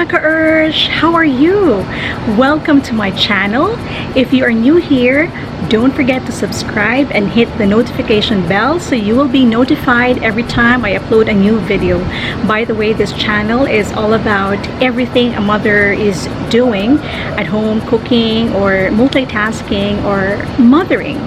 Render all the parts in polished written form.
mga ka-urge! How are you? Welcome to my channel. If you are new here, don't forget to subscribe and hit the notification bell so you will be notified every time I upload a new video. By the way, this channel is all about everything a mother is doing at home, cooking or multitasking or mothering.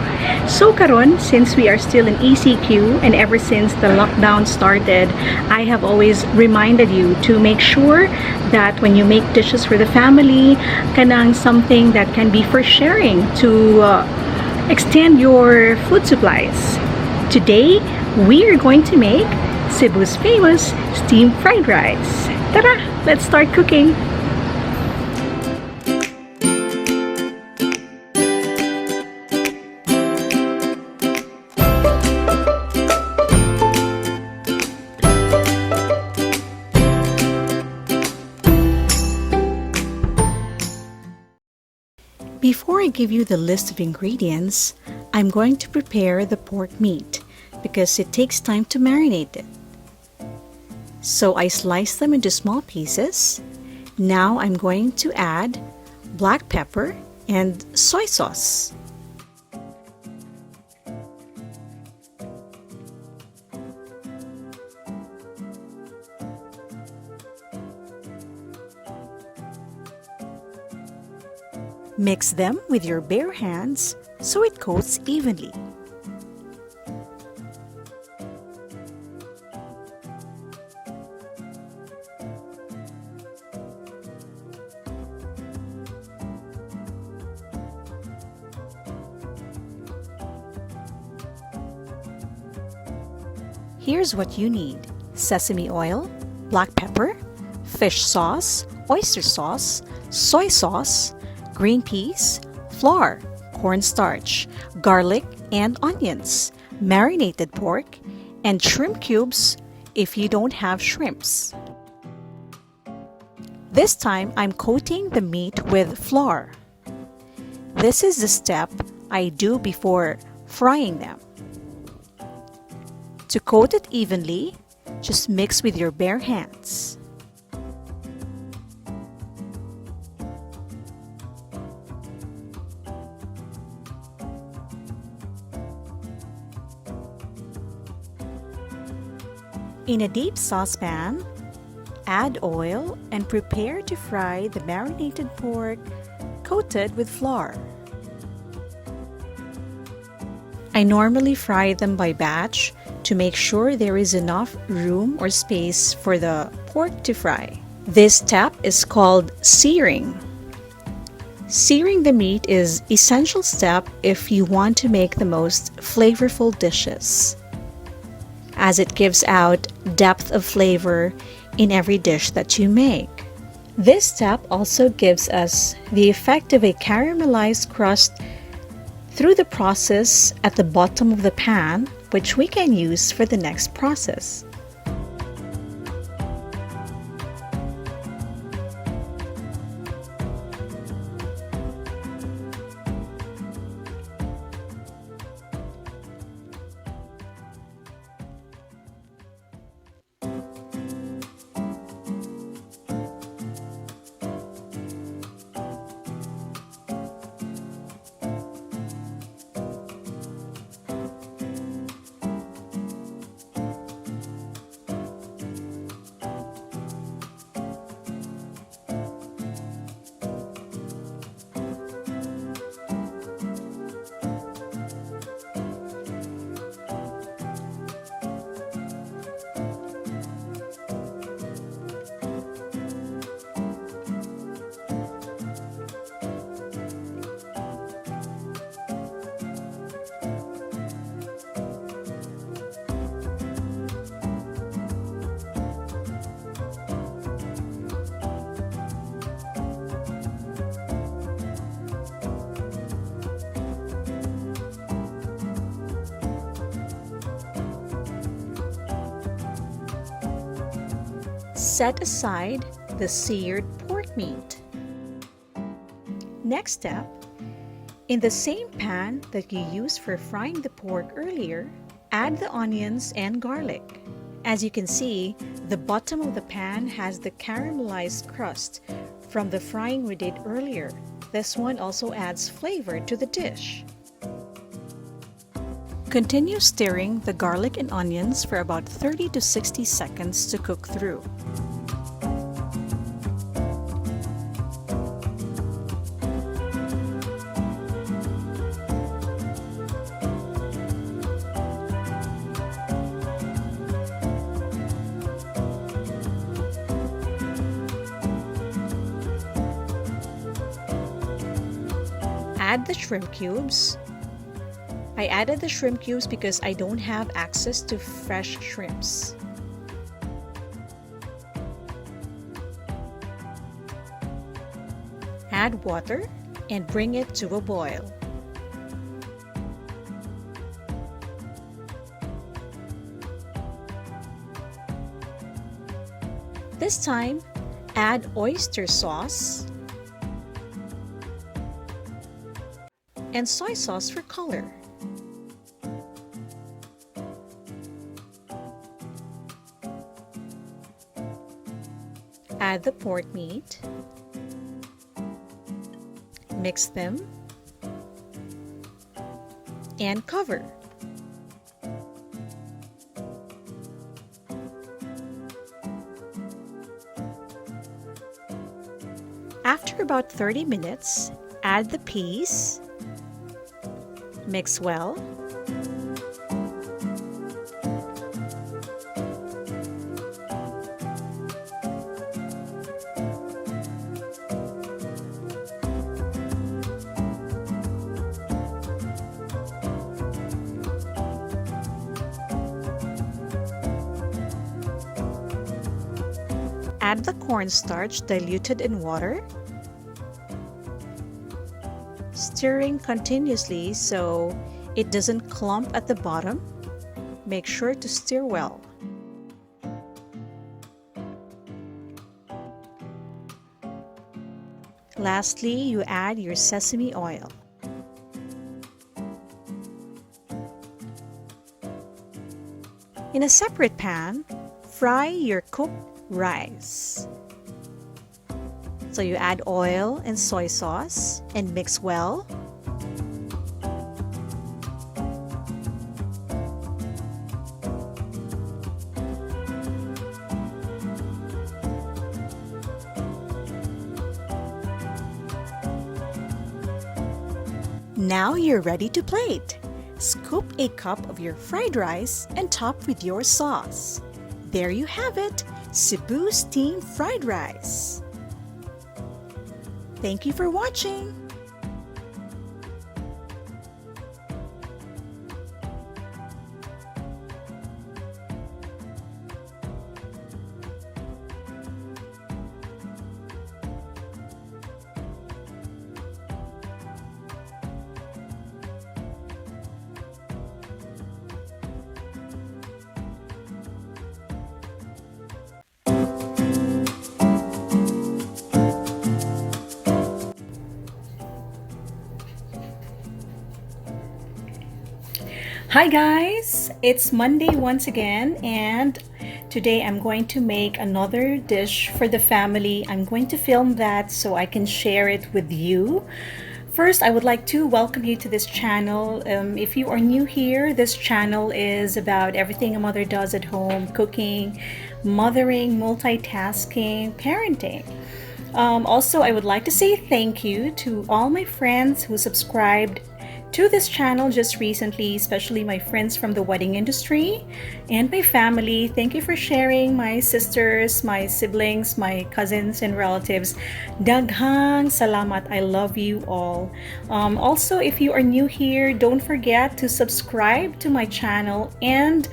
So karon, since we are still in ECQ and ever since the lockdown started, I have always reminded you to make sure that when you make dishes for the family, kanang something that can be for sharing to extend your food supplies. Today, we are going to make Cebu's famous steamed fried rice. Tara, let's start cooking. Before I give you the list of ingredients, I'm going to prepare the pork meat because it takes time to marinate it. So I slice them into small pieces. Now I'm going to add black pepper and soy sauce. Mix them with your bare hands so it coats evenly. Here's what you need: sesame oil, black pepper, fish sauce, oyster sauce, soy sauce, green peas, flour, cornstarch, garlic and onions, marinated pork, and shrimp cubes if you don't have shrimps. This time I'm coating the meat with flour. This is the step I do before frying them. To coat it evenly, just mix with your bare hands. In a deep saucepan, add oil and prepare to fry the marinated pork coated with flour. I normally fry them by batch to make sure there is enough room or space for the pork to fry. This step is called searing. Searing the meat is an essential step if you want to make the most flavorful dishes, as it gives out depth of flavor in every dish that you make. This step also gives us the effect of a caramelized crust through the process at the bottom of the pan, which we can use for the next process. Set aside the seared pork meat. Next step, in the same pan that you used for frying the pork earlier, add the onions and garlic. As you can see, the bottom of the pan has the caramelized crust from the frying we did earlier. This one also adds flavor to the dish. Continue stirring the garlic and onions for about 30 to 60 seconds to cook through. Add the shrimp cubes. I added the shrimp cubes because I don't have access to fresh shrimps. Add water and bring it to a boil. This time, add oyster sauce and soy sauce for color. Add the pork meat, mix them, and cover. After about 30 minutes, add the peas, mix well, add the cornstarch diluted in water, stirring continuously so it doesn't clump at the bottom. Make sure to stir well. Lastly, you add your sesame oil. In a separate pan, fry your cooked rice. So you add oil and soy sauce and mix well. Now you're ready to plate. Scoop a cup of your fried rice and top with your sauce. There you have it, Cebu steamed fried rice. Thank you for watching. Hi guys, it's Monday once again, and today I'm going to make another dish for the family. I'm going to film that so I can share it with you. First, I would like to welcome you to this channel. If you are new here, this channel is about everything a mother does at home: cooking, mothering, multitasking, parenting. Also, I would like to say thank you to all my friends who subscribed to this channel just recently, especially my friends from the wedding industry and my family. Thank you for sharing, my sisters, my siblings, my cousins and relatives. Daghang salamat. I love you all. Also, if you are new here, don't forget to subscribe to my channel and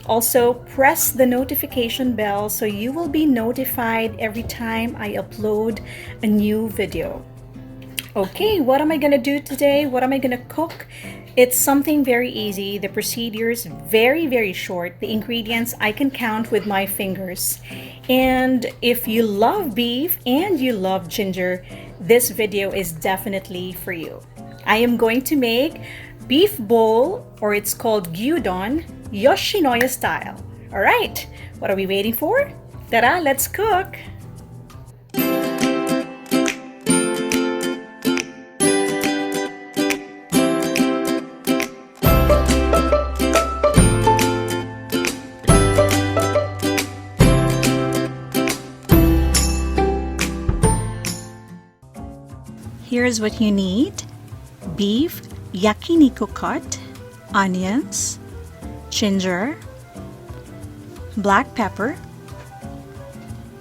also press the notification bell so you will be notified every time I upload a new video. Okay, what am I gonna do today? What am I gonna cook? It's something very easy. The procedure is very short. The ingredients I can count with my fingers. And if you love beef and you love ginger, this video is definitely for you. I am going to make beef bowl, or it's called gyudon, Yoshinoya style. All right, what are we waiting for? Tara, let's cook! Here's what you need: beef yakiniku cut, onions, ginger, black pepper,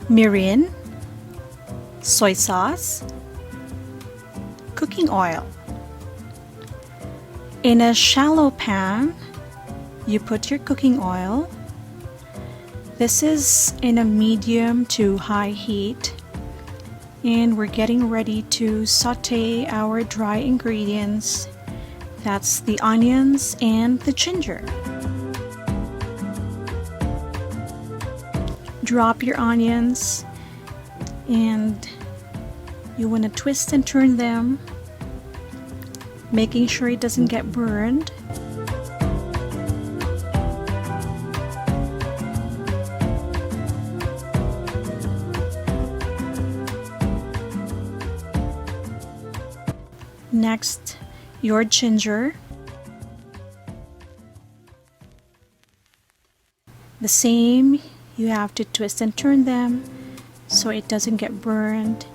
mirin, soy sauce, cooking oil. In a shallow pan, you put your cooking oil. This is in a medium to high heat. And we're getting ready to saute our dry ingredients. That's the onions and the ginger. Drop your onions and you want to twist and turn them, making sure it doesn't get burned. Next, your ginger. The same, you have to twist and turn them so it doesn't get burned,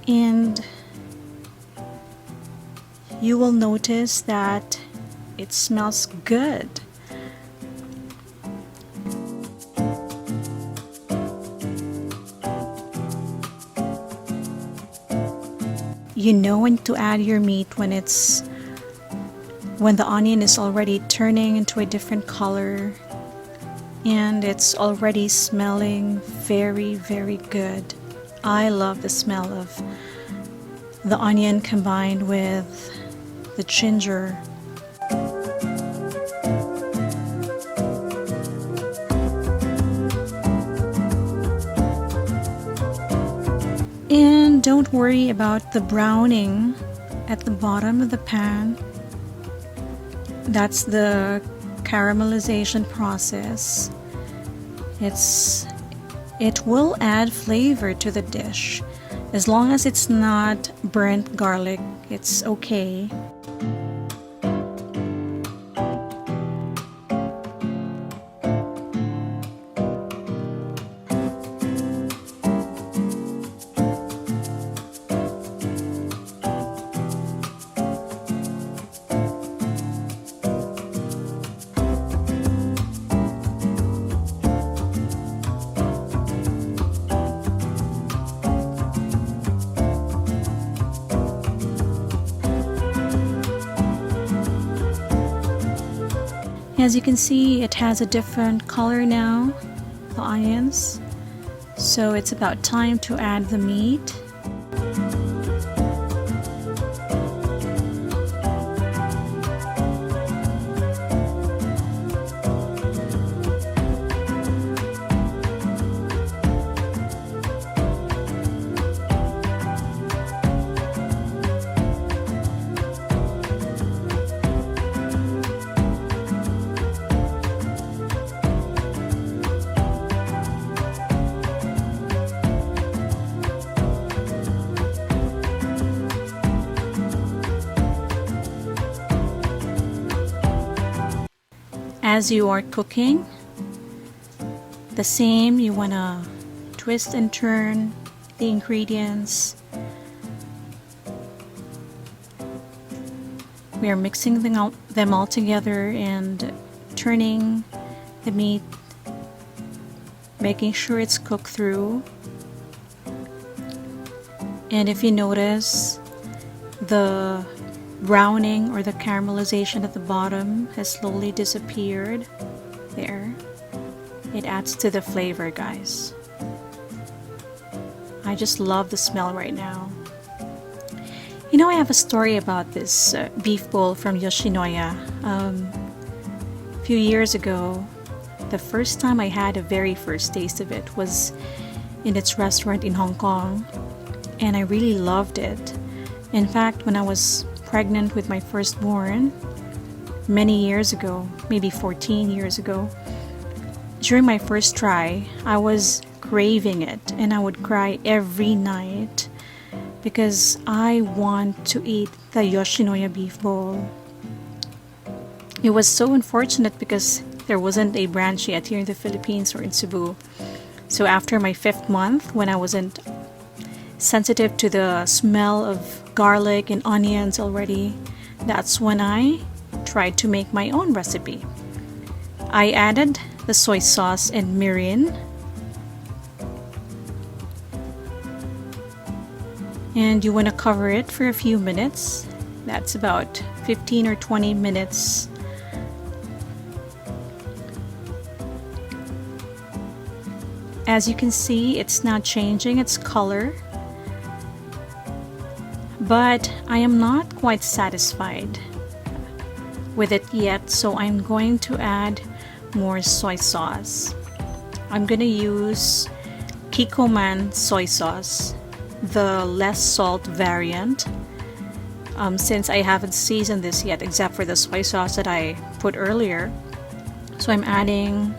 and you will notice that it smells good. You know when to add your meat when the onion is already turning into a different color and it's already smelling very, very good. I love the smell of the onion combined with the ginger. And don't worry about the browning at the bottom of the pan. That's the caramelization process. It will add flavor to the dish. As long as it's not burnt garlic, it's okay. As you can see, it has a different color now, the onions. So it's about time to add the meat. As you are cooking, the same, you want to twist and turn the ingredients. We are mixing them all together and turning the meat, making sure it's cooked through. And if you notice, the browning or the caramelization at the bottom has slowly disappeared. There. It adds to the flavor, guys. I just love the smell right now. You know, I have a story about this beef bowl from Yoshinoya. A few years ago, the first time I had a very first taste of it was in its restaurant in Hong Kong, and I really loved it. In fact, when I was pregnant with my firstborn many years ago, maybe 14 years ago, during my first try, I was craving it and I would cry every night because I want to eat the Yoshinoya beef bowl. It was so unfortunate because there wasn't a branch yet here in the Philippines or in Cebu. So after my 5th month, when I wasn't sensitive to the smell of garlic and onions already, that's when I tried to make my own recipe. I added the soy sauce and mirin, and you want to cover it for a few minutes. That's about 15 or 20 minutes. As you can see, it's not changing its color, but I am not quite satisfied with it yet, so I'm going to add more soy sauce. I'm gonna use Kikkoman soy sauce, the less salt variant, since I haven't seasoned this yet except for the soy sauce that I put earlier. So I'm adding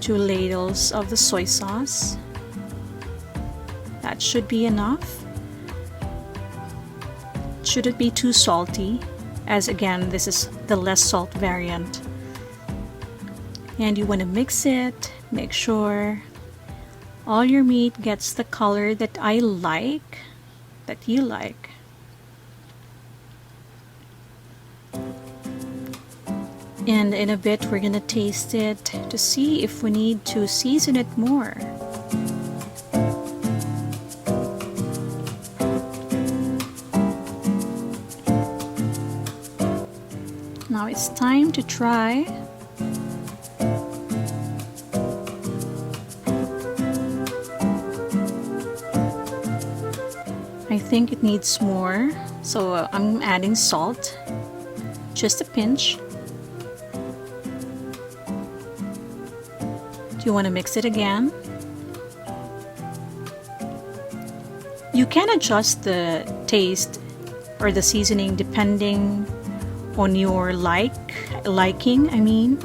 2 ladles of the soy sauce. That should be enough. Shouldn't be too salty, as again, this is the less salt variant. And you want to mix it, make sure all your meat gets the color that I like, that you like. And in a bit, we're gonna taste it to see if we need to season it more. Now it's time to try. I think it needs more, so I'm adding salt, just a pinch. Do you want to mix it again? You can adjust the taste or the seasoning depending on your liking, I mean.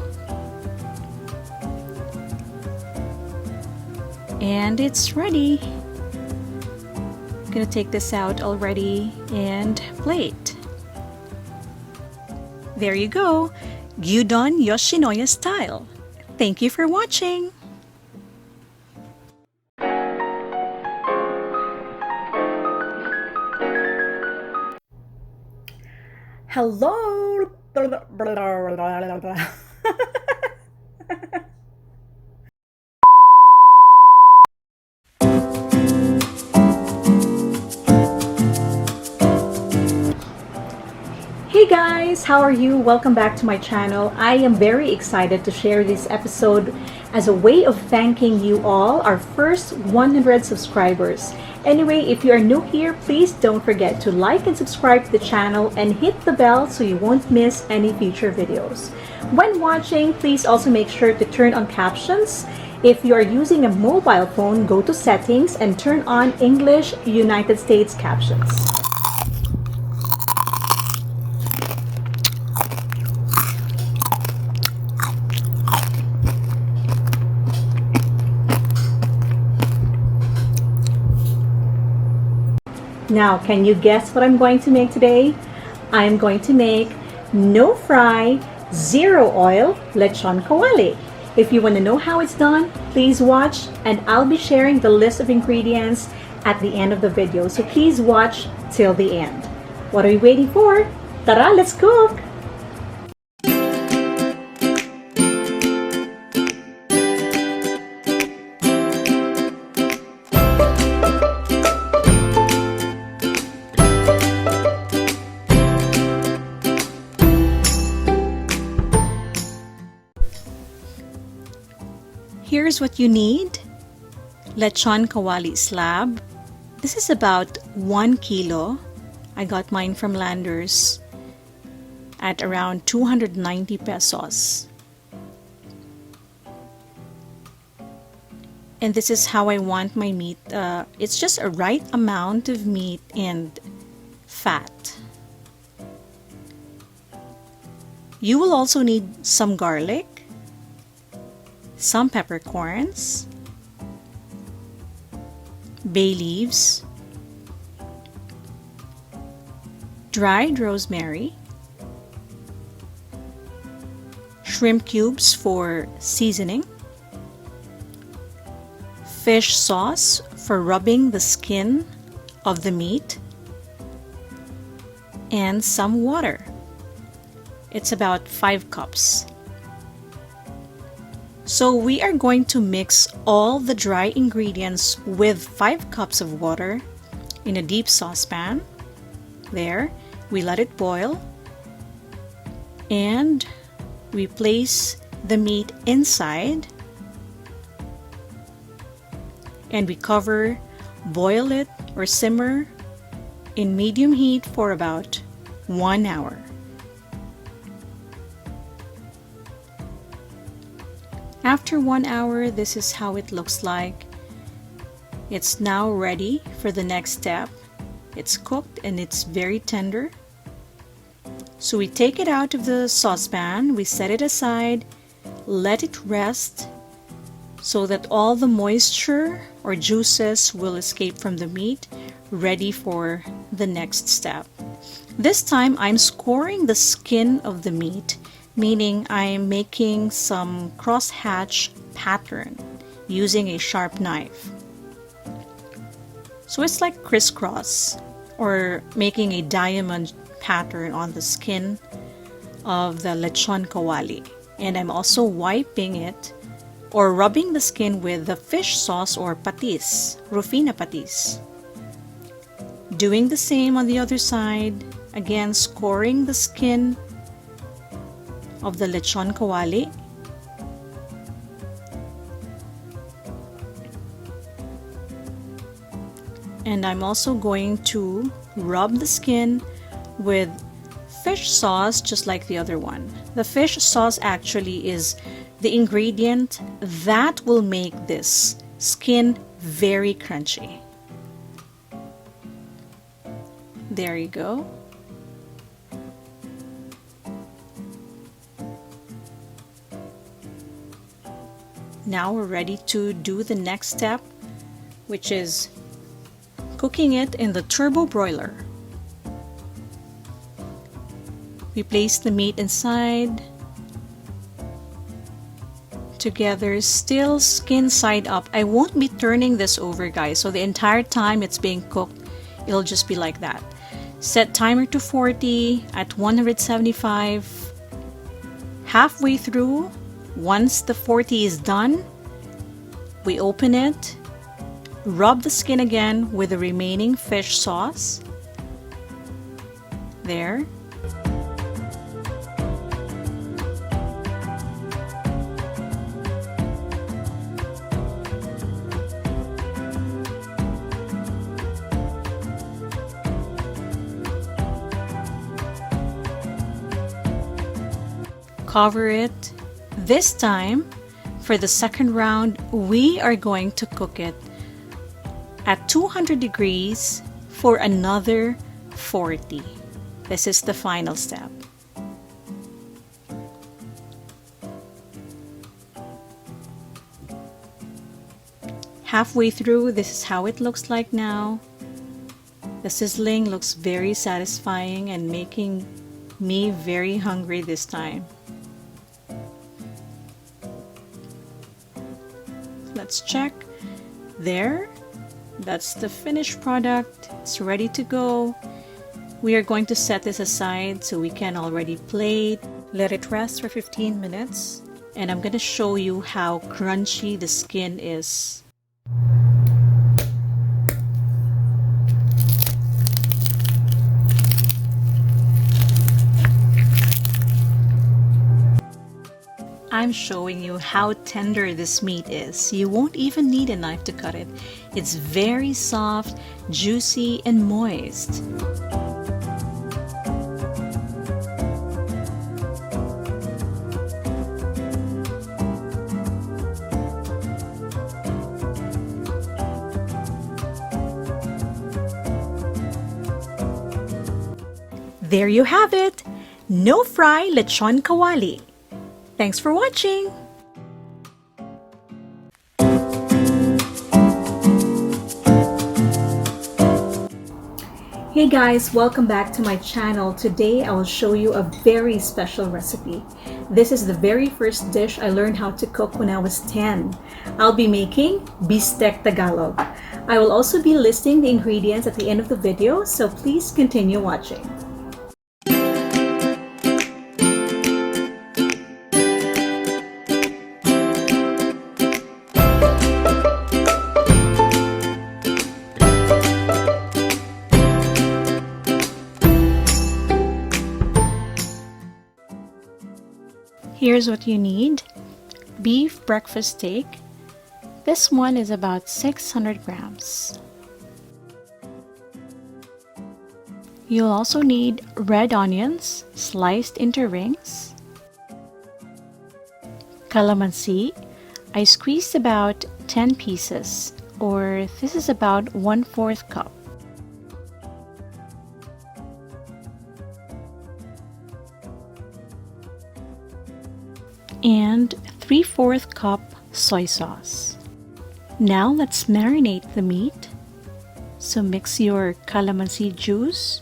And it's ready. I'm gonna take this out already and plate. There you go, gyudon Yoshinoya style. Thank you for watching. Hello. Hey guys, how are you? Welcome back to my channel. I am very excited to share this episode as a way of thanking you all, our first 100 subscribers. Anyway, if you are new here, please don't forget to like and subscribe to the channel and hit the bell so you won't miss any future videos. When watching, please also make sure to turn on captions. If you are using a mobile phone, go to settings and turn on English United States captions. Now, can you guess what I'm going to make today? I'm going to make no fry, zero oil lechon kawali. If you want to know how it's done, please watch, and I'll be sharing the list of ingredients at the end of the video. So please watch till the end. What are you waiting for? Tara, let's cook! Here's what you need. Lechon kawali slab. This is about 1 kilo. I got mine from Landers at around 290 pesos. And this is how I want my meat. It's just a right amount of meat and fat. You will also need some garlic. some peppercorns, bay leaves, dried rosemary, shrimp cubes for seasoning, fish sauce for rubbing the skin of the meat, and some water. It's about 5 cups. So we are going to mix all the dry ingredients with 5 cups of water in a deep saucepan. There, we let it boil and we place the meat inside and we cover, boil it or simmer in medium heat for about 1 hour. After 1 hour, this is how it looks like. It's now ready for the next step. It's cooked and it's very tender. So we take it out of the saucepan, we set it aside, let it rest so that all the moisture or juices will escape from the meat, ready for the next step. This time I'm scoring the skin of the meat, meaning I'm making some cross-hatch pattern using a sharp knife. So it's like crisscross or making a diamond pattern on the skin of the lechon kawali. And I'm also wiping it or rubbing the skin with the fish sauce or patis, Rufina patis. Doing the same on the other side, again scoring the skin of the lechon kawali. And I'm also going to rub the skin with fish sauce just like the other one. The fish sauce actually is the ingredient that will make this skin very crunchy. There you go. Now we're ready to do the next step, which is cooking it in the turbo broiler. We place the meat inside together, still skin side up. I won't be turning this over, guys, so the entire time it's being cooked, it'll just be like that. Set timer to 40 at 175. Halfway through, once the 40 is done, we open it, rub the skin again with the remaining fish sauce. There. Cover it. This time, for the second round, we are going to cook it at 200 degrees for another 40. This is the final step. Halfway through, this is how it looks like now. The sizzling looks very satisfying and making me very hungry this time. Let's check. There. That's the finished product. It's ready to go. We are going to set this aside so we can already plate. Let it rest for 15 minutes. And I'm going to show you how crunchy the skin is. I'm showing you how tender this meat is. You won't even need a knife to cut it. It's very soft, juicy, and moist. There you have it! No fry lechon kawali. Thanks for watching! Hey guys, welcome back to my channel. Today I will show you a very special recipe. This is the very first dish I learned how to cook when I was 10. I'll be making Bistek Tagalog. I will also be listing the ingredients at the end of the video, so please continue watching. Here's what you need. Beef breakfast steak. This one is about 600 grams. You'll also need red onions sliced into rings. Calamansi. I squeezed about 10 pieces, or this is about 1/4 cup. And 3/4 cup soy sauce. Now let's marinate the meat. So mix your calamansi juice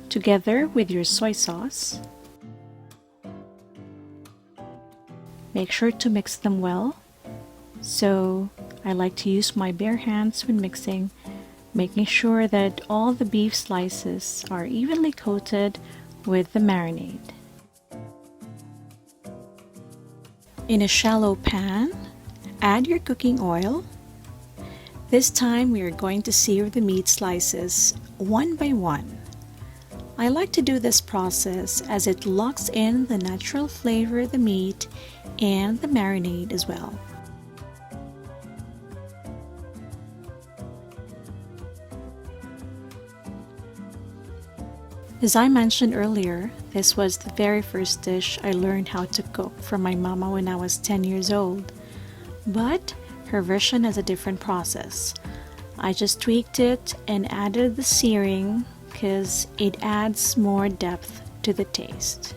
together with your soy sauce. Make sure to mix them well. So I like to use my bare hands when mixing, making sure that all the beef slices are evenly coated with the marinade. In a shallow pan, add your cooking oil. This time we are going to sear the meat slices one by one. I like to do this process as it locks in the natural flavor of the meat and the marinade as well. As I mentioned earlier, this was the very first dish I learned how to cook from my mama when I was 10 years old. But her version has a different process. I just tweaked it and added the searing because it adds more depth to the taste.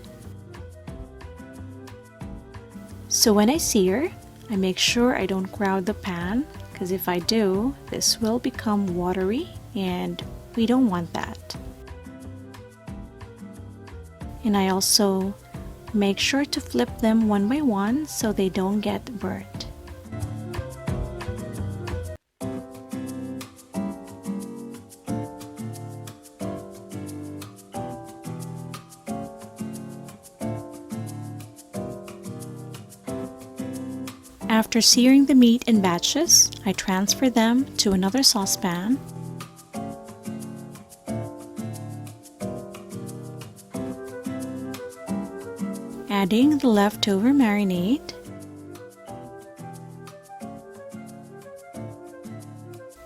So when I sear, I make sure I don't crowd the pan, because if I do, this will become watery and we don't want that. And I also make sure to flip them one by one so they don't get burnt. After searing the meat in batches, I transfer them to another saucepan. Adding the leftover marinade,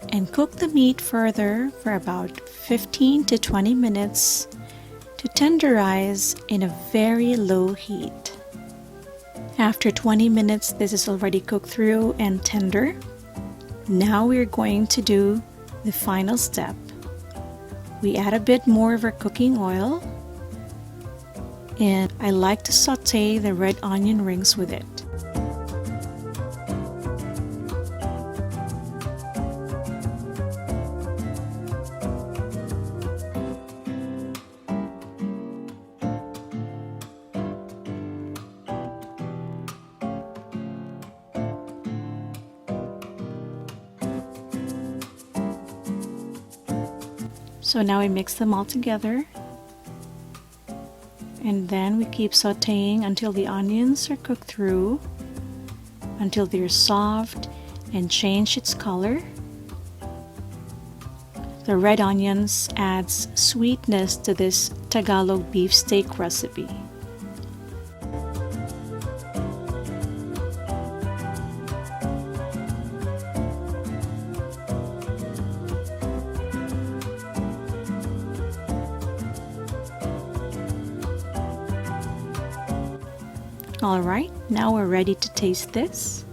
and cook the meat further for about 15 to 20 minutes to tenderize in a very low heat. After 20 minutes, this is already cooked through and tender. Now we're going to do the final step. We add a bit more of our cooking oil, and I like to saute the red onion rings with it. So now we mix them all together. And then we keep sauteing until the onions are cooked through, until they're soft and change its color. The red onions adds sweetness to this Tagalog beef steak recipe. Alright, now we're ready to taste this.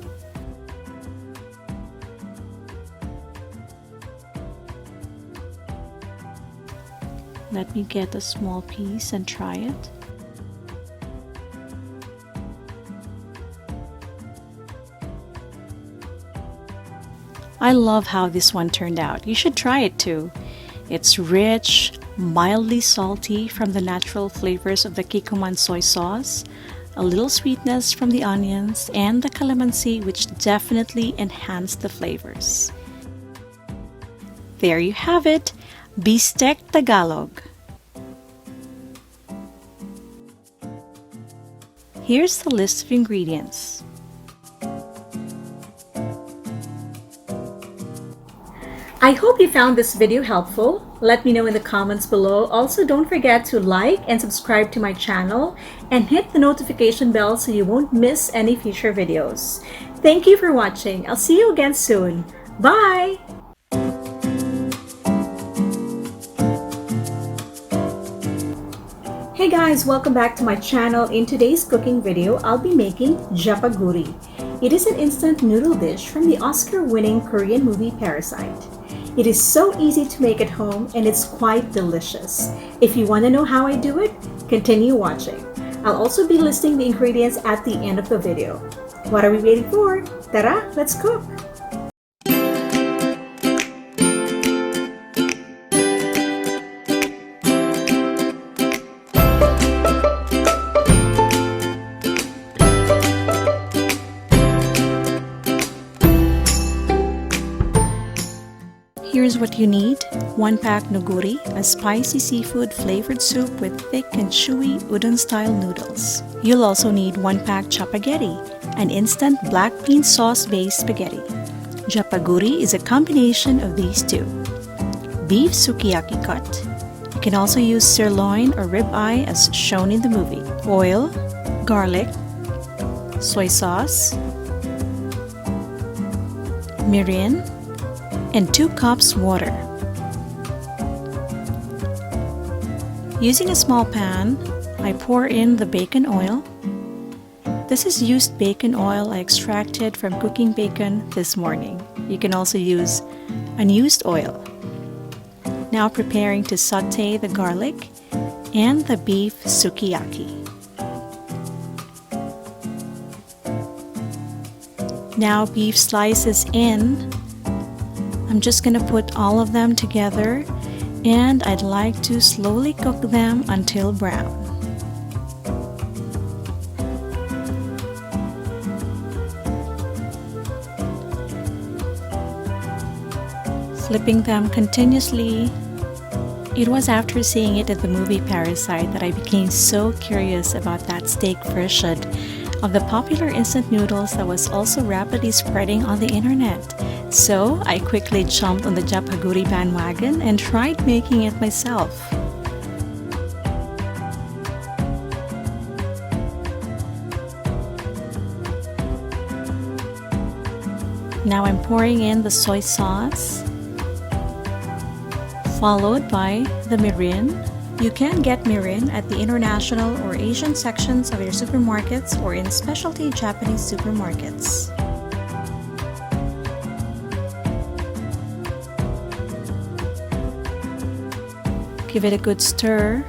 Let me get a small piece and try it. I love how this one turned out. You should try it too. It's rich, mildly salty from the natural flavors of the Kikkoman soy sauce, a little sweetness from the onions, and the calamansi, which definitely enhance the flavors. There you have it, Bistek Tagalog. Here's the list of ingredients. I hope you found this video helpful. Let me know in the comments below. Also, don't forget to like and subscribe to my channel and hit the notification bell so you won't miss any future videos. Thank you for watching. I'll see you again soon. Bye! Hey guys, welcome back to my channel. In today's cooking video, I'll be making Japaguri. It is an instant noodle dish from the Oscar-winning Korean movie Parasite. It is so easy to make at home and it's quite delicious. If you want to know how I do it, continue watching. I'll also be listing the ingredients at the end of the video. What are we waiting for? Tara, let's cook! Here's what you need: 1 pack noguri, a spicy seafood flavored soup with thick and chewy udon-style noodles. You'll also need 1 pack Japaguri, an instant black bean sauce-based spaghetti. Japaguri is a combination of these two. Beef sukiyaki cut. You can also use sirloin or ribeye as shown in the movie. Oil, garlic, soy sauce, mirin, and 2 cups water. Using a small pan, I pour in the bacon oil. This is used bacon oil I extracted from cooking bacon this morning. You can also use unused oil. Now preparing to saute the garlic and the beef sukiyaki. Now beef slices in. I'm just gonna put all of them together and I'd like to slowly cook them until brown. Flipping them continuously. It was after seeing it at the movie Parasite that I became so curious about that steak version of the popular instant noodles that was also rapidly spreading on the internet. So I quickly jumped on the Japaguri bandwagon and tried making it myself. Now I'm pouring in the soy sauce, followed by the mirin. You can get mirin at the international or Asian sections of your supermarkets or in specialty Japanese supermarkets. Give it a good stir.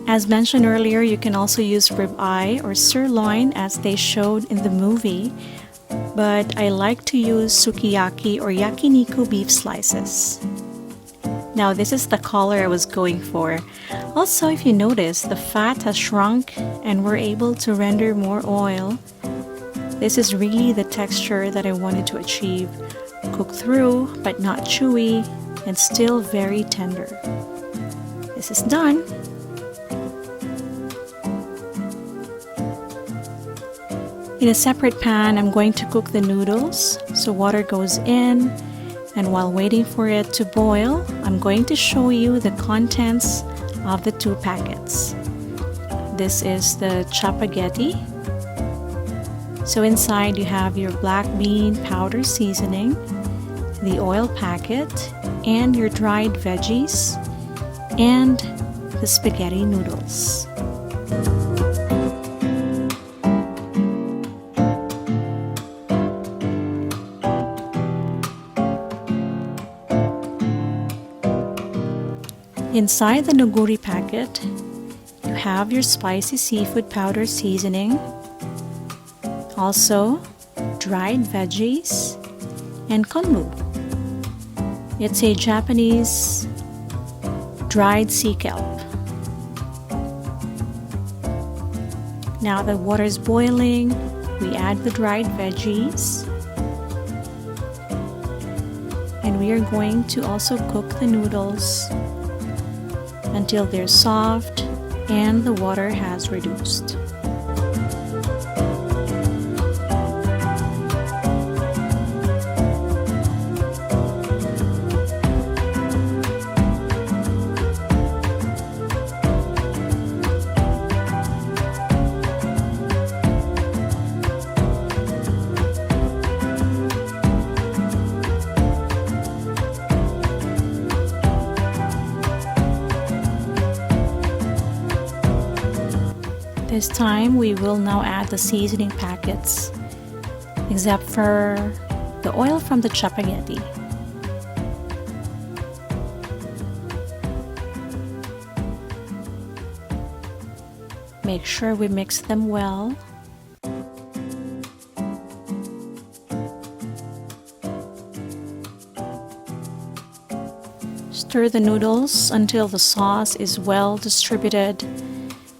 As mentioned earlier, you can also use ribeye or sirloin as they showed in the movie, but I like to use sukiyaki or yakiniku beef slices. Now this is the color I was going for. Also, if you notice, the fat has shrunk and we're able to render more oil. This is really the texture that I wanted to achieve. Cook through, but not chewy, and still very tender. This is done. In a separate pan, I'm going to cook the noodles. So water goes in, and while waiting for it to boil, I'm going to show you the contents of the 2 packets. This is the Japaguri. So inside you have your black bean powder seasoning, the oil packet, and your dried veggies, and the spaghetti noodles. Inside the noguri packet, you have your spicy seafood powder seasoning, also dried veggies, and konmu. It's a Japanese dried sea kelp. Now the water is boiling, we add the dried veggies. And we are going to also cook the noodles until they're soft and the water has reduced. This time we will now add the seasoning packets, except for the oil from the Japaguri. Make sure we mix them well. Stir the noodles until the sauce is well distributed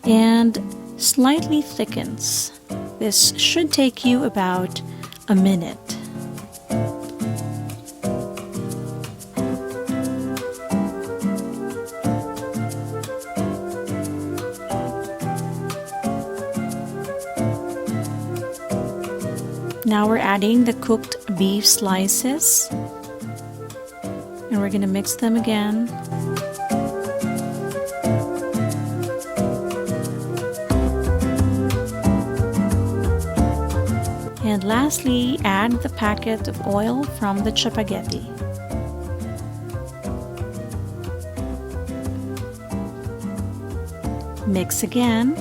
and slightly thickens. This should take you about a minute. Now we're adding the cooked beef slices and we're going to mix them again. And lastly, add the packet of oil from the Japaguri. Mix again.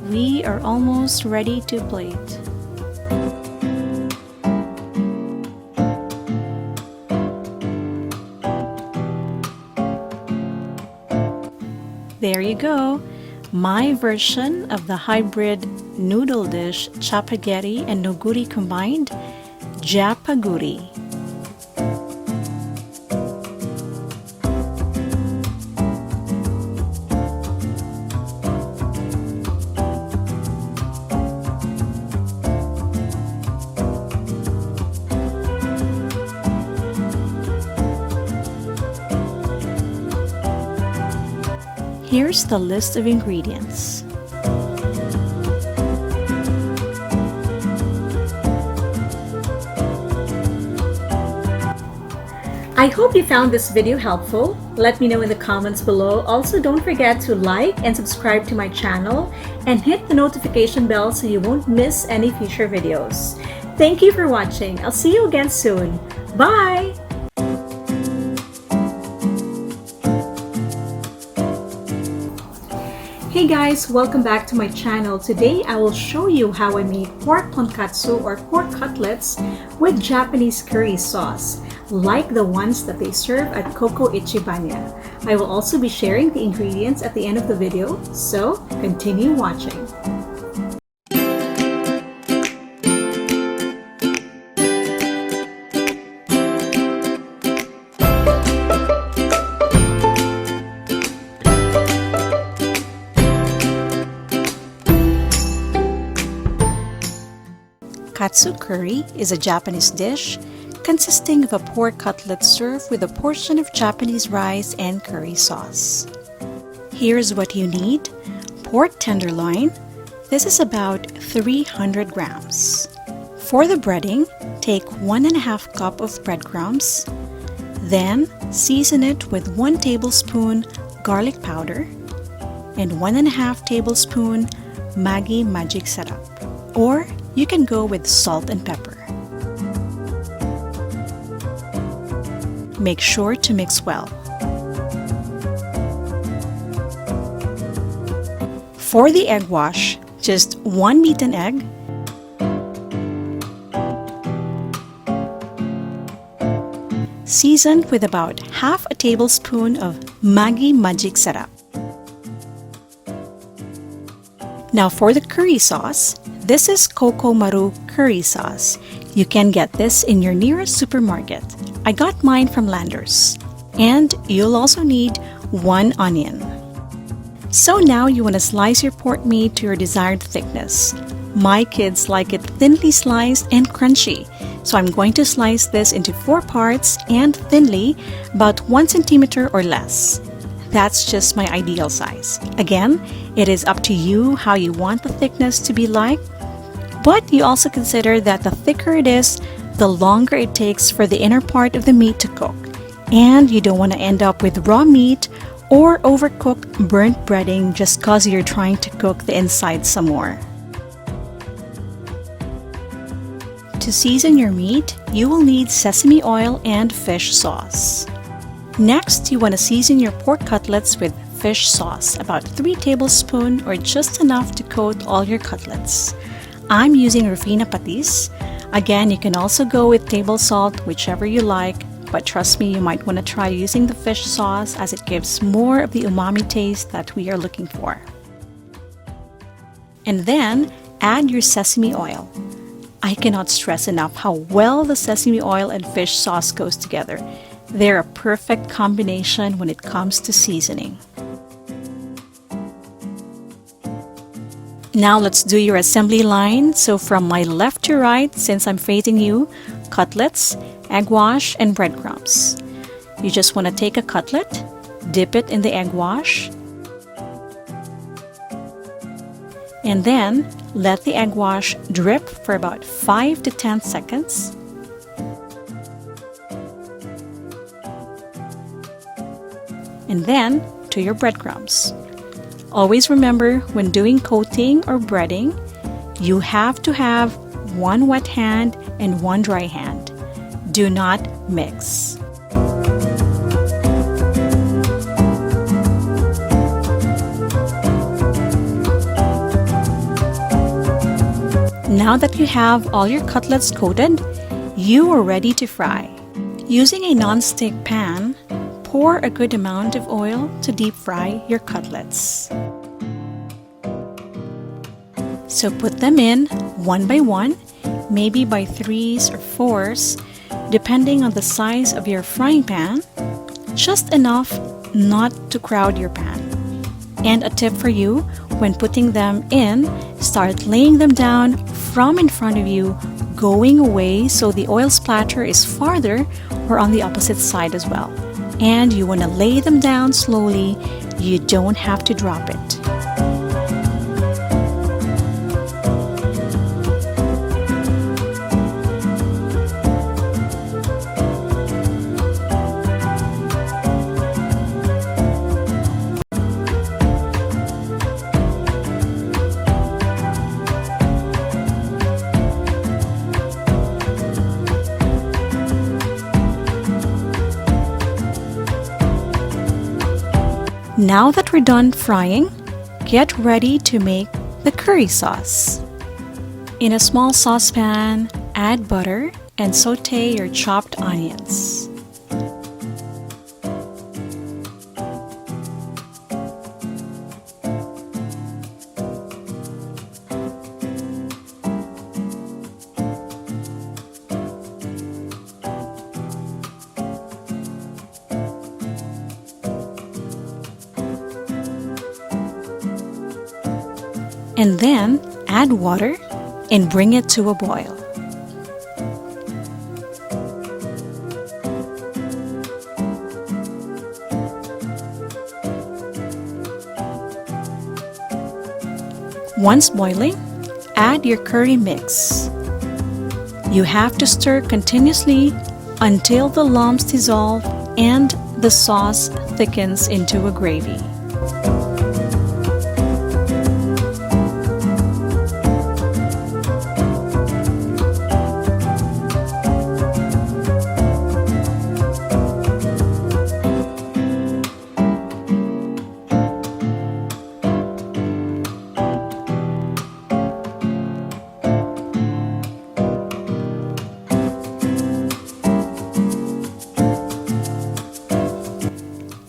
We are almost ready to plate. There you go. My version of the hybrid noodle dish, Japaguri and noguri combined, Japaguri. Here's the list of ingredients. I hope you found this video helpful. Let me know in the comments below. Also, don't forget to like and subscribe to my channel and hit the notification bell so you won't miss any future videos. Thank you for watching. I'll see you again soon. Bye! Hey guys, welcome back to my channel. Today I will show you how I made pork tonkatsu or pork cutlets with Japanese curry sauce, like the ones that they serve at Coco Ichibanya. I will also be sharing the ingredients at the end of the video, so continue watching. Katsu curry is a Japanese dish consisting of a pork cutlet served with a portion of Japanese rice and curry sauce. Here's what you need. Pork tenderloin. This is about 300 grams. For the breading, take 1.5 cup of breadcrumbs. Then season it with 1 tablespoon garlic powder and 1.5 tablespoon Maggi magic syrup, or you can go with salt and pepper. Make sure to mix well. For the egg wash, just 1 beaten egg, seasoned with about half a tablespoon of Maggi magic syrup. Now for the curry sauce, this is Coco Maru curry sauce. You can get this in your nearest supermarket. I got mine from Landers. And you'll also need 1 onion. So now you want to slice your pork meat to your desired thickness. My kids like it thinly sliced and crunchy, so I'm going to slice this into 4 parts and thinly, about 1 centimeter or less. That's just my ideal size. Again, it is up to you how you want the thickness to be like, but you also consider that the thicker it is, the longer it takes for the inner part of the meat to cook. And you don't want to end up with raw meat or overcooked burnt breading just because you're trying to cook the inside some more. To season your meat, you will need sesame oil and fish sauce. Next, you want to season your pork cutlets with fish sauce, about 3 tablespoons or just enough to coat all your cutlets. I'm using Rufina patis. Again, you can also go with table salt, whichever you like, but trust me, you might want to try using the fish sauce as it gives more of the umami taste that we are looking for. And then, add your sesame oil. I cannot stress enough how well the sesame oil and fish sauce goes together. They're a perfect combination when it comes to seasoning. Now let's do your assembly line. So from my left to right, since I'm facing you, cutlets, egg wash, and breadcrumbs. You just want to take a cutlet, dip it in the egg wash, and then let the egg wash drip for about 5 to 10 seconds. And then to your breadcrumbs. Always remember, when doing coating or breading, you have to have 1 wet hand and 1 dry hand. Do not mix. Now that you have all your cutlets coated, you are ready to fry. Using a non-stick pan, pour a good amount of oil to deep fry your cutlets. So put them in one by one, maybe by 3s or 4s, depending on the size of your frying pan, just enough not to crowd your pan. And a tip for you, when putting them in, start laying them down from in front of you, going away so the oil splatter is farther or on the opposite side as well. And you want to lay them down slowly, you don't have to drop it. Now that we're done frying, get ready to make the curry sauce. In a small saucepan, add butter and saute your chopped onions. And then add water and bring it to a boil. Once boiling, add your curry mix. You have to stir continuously until the lumps dissolve and the sauce thickens into a gravy.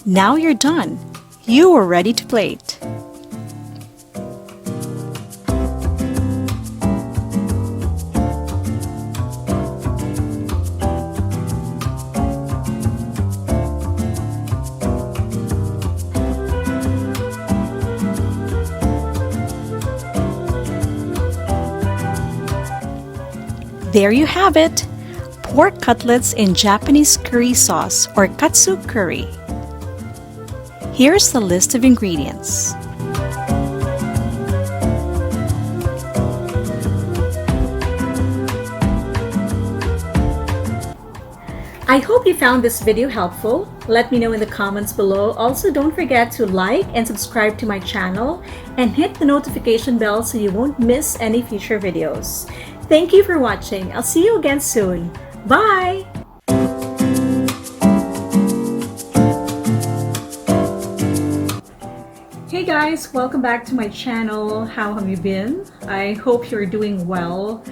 Now you're done. You are ready to plate. There you have it! Pork cutlets in Japanese curry sauce or katsu curry. Here's the list of ingredients. I hope you found this video helpful. Let me know in the comments below. Also, don't forget to like and subscribe to my channel and hit the notification bell so you won't miss any future videos. Thank you for watching. I'll see you again soon. Bye! Hey guys, welcome back to my channel. How have you been? I hope you're doing well.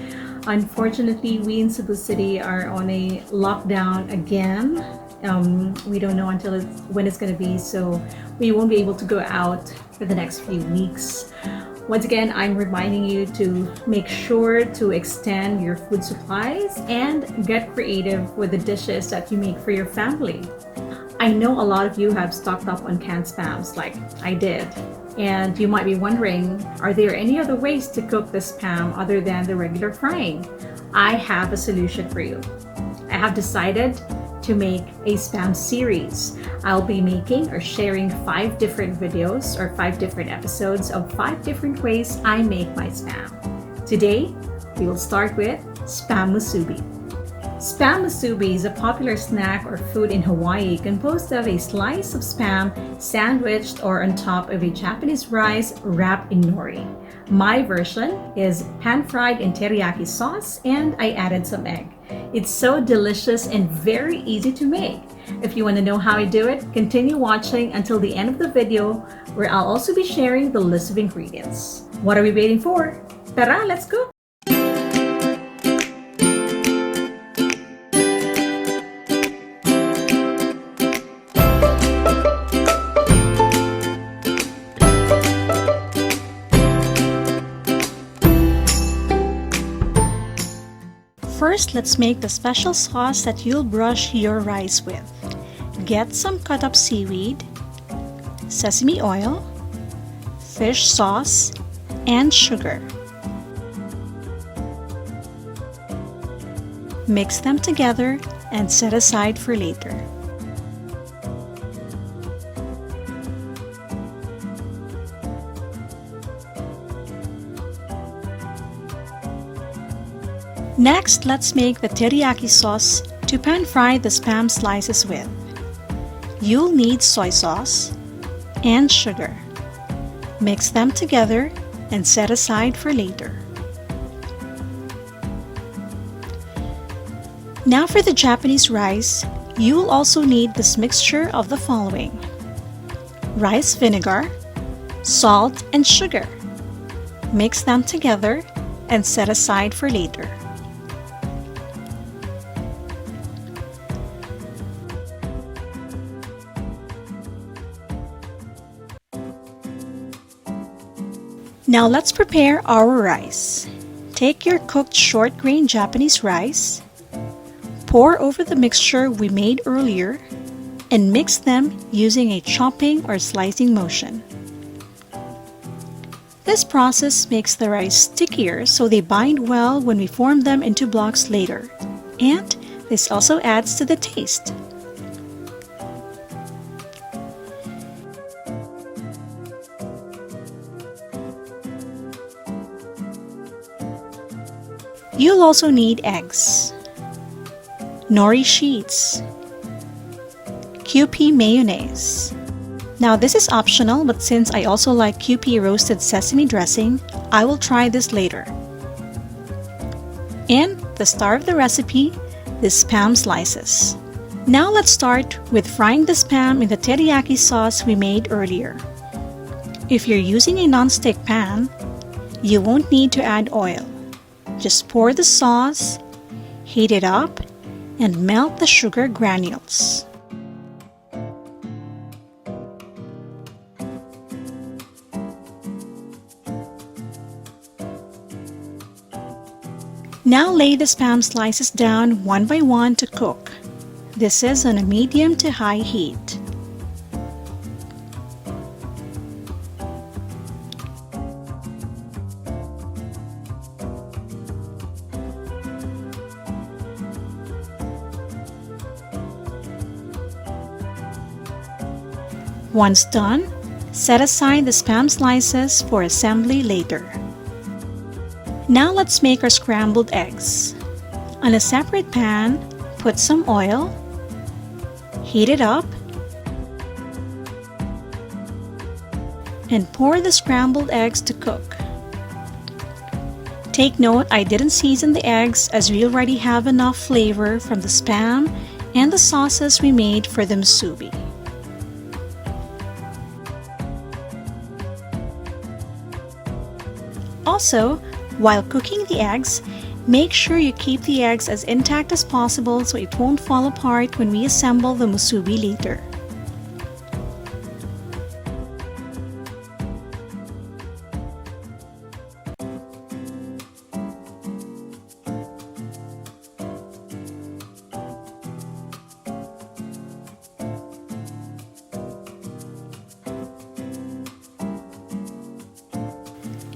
Unfortunately, we in Cebu City are on a lockdown again. We don't know until when it's going to be, so we won't be able to go out for the next few weeks. Once again, I'm reminding you to make sure to extend your food supplies and get creative with the dishes that you make for your family. I know a lot of you have stocked up on canned spams like I did. And you might be wondering, are there any other ways to cook this spam other than the regular frying? I have a solution for you. I have decided to make a spam series. I'll be making or sharing 5 different videos or 5 different episodes of 5 different ways I make my spam. Today, we will start with spam musubi. Spam musubi is a popular snack or food in Hawaii composed of a slice of spam sandwiched or on top of a Japanese rice wrapped in nori. My version is pan-fried in teriyaki sauce and I added some egg. It's so delicious and very easy to make. If you want to know how I do it, continue watching until the end of the video where I'll also be sharing the list of ingredients. What are we waiting for? Tara, let's go! First, let's make the special sauce that you'll brush your rice with. Get some cut up seaweed, sesame oil, fish sauce, and sugar. Mix them together and set aside for later. Next, let's make the teriyaki sauce to pan-fry the spam slices with. You'll need soy sauce and sugar. Mix them together and set aside for later. Now for the Japanese rice, you'll also need this mixture of the following: rice vinegar, salt, and sugar. Mix them together and set aside for later. Now let's prepare our rice. Take your cooked short grain Japanese rice, pour over the mixture we made earlier, and mix them using a chopping or slicing motion. This process makes the rice stickier so they bind well when we form them into blocks later, and this also adds to the taste. You'll also need eggs, nori sheets, Kewpie mayonnaise. Now this is optional, but since I also like Kewpie roasted sesame dressing, I will try this later. And the star of the recipe, the spam slices. Now let's start with frying the spam in the teriyaki sauce we made earlier. If you're using a non-stick pan, you won't need to add oil. Just pour the sauce, heat it up, and melt the sugar granules. Now lay the spam slices down one by one to cook. This is on a medium to high heat. Once done, set aside the spam slices for assembly later. Now let's make our scrambled eggs. On a separate pan, put some oil, heat it up, and pour the scrambled eggs to cook. Take note, I didn't season the eggs as we already have enough flavor from the spam and the sauces we made for the musubi. Also, while cooking the eggs, make sure you keep the eggs as intact as possible so it won't fall apart when we assemble the musubi later.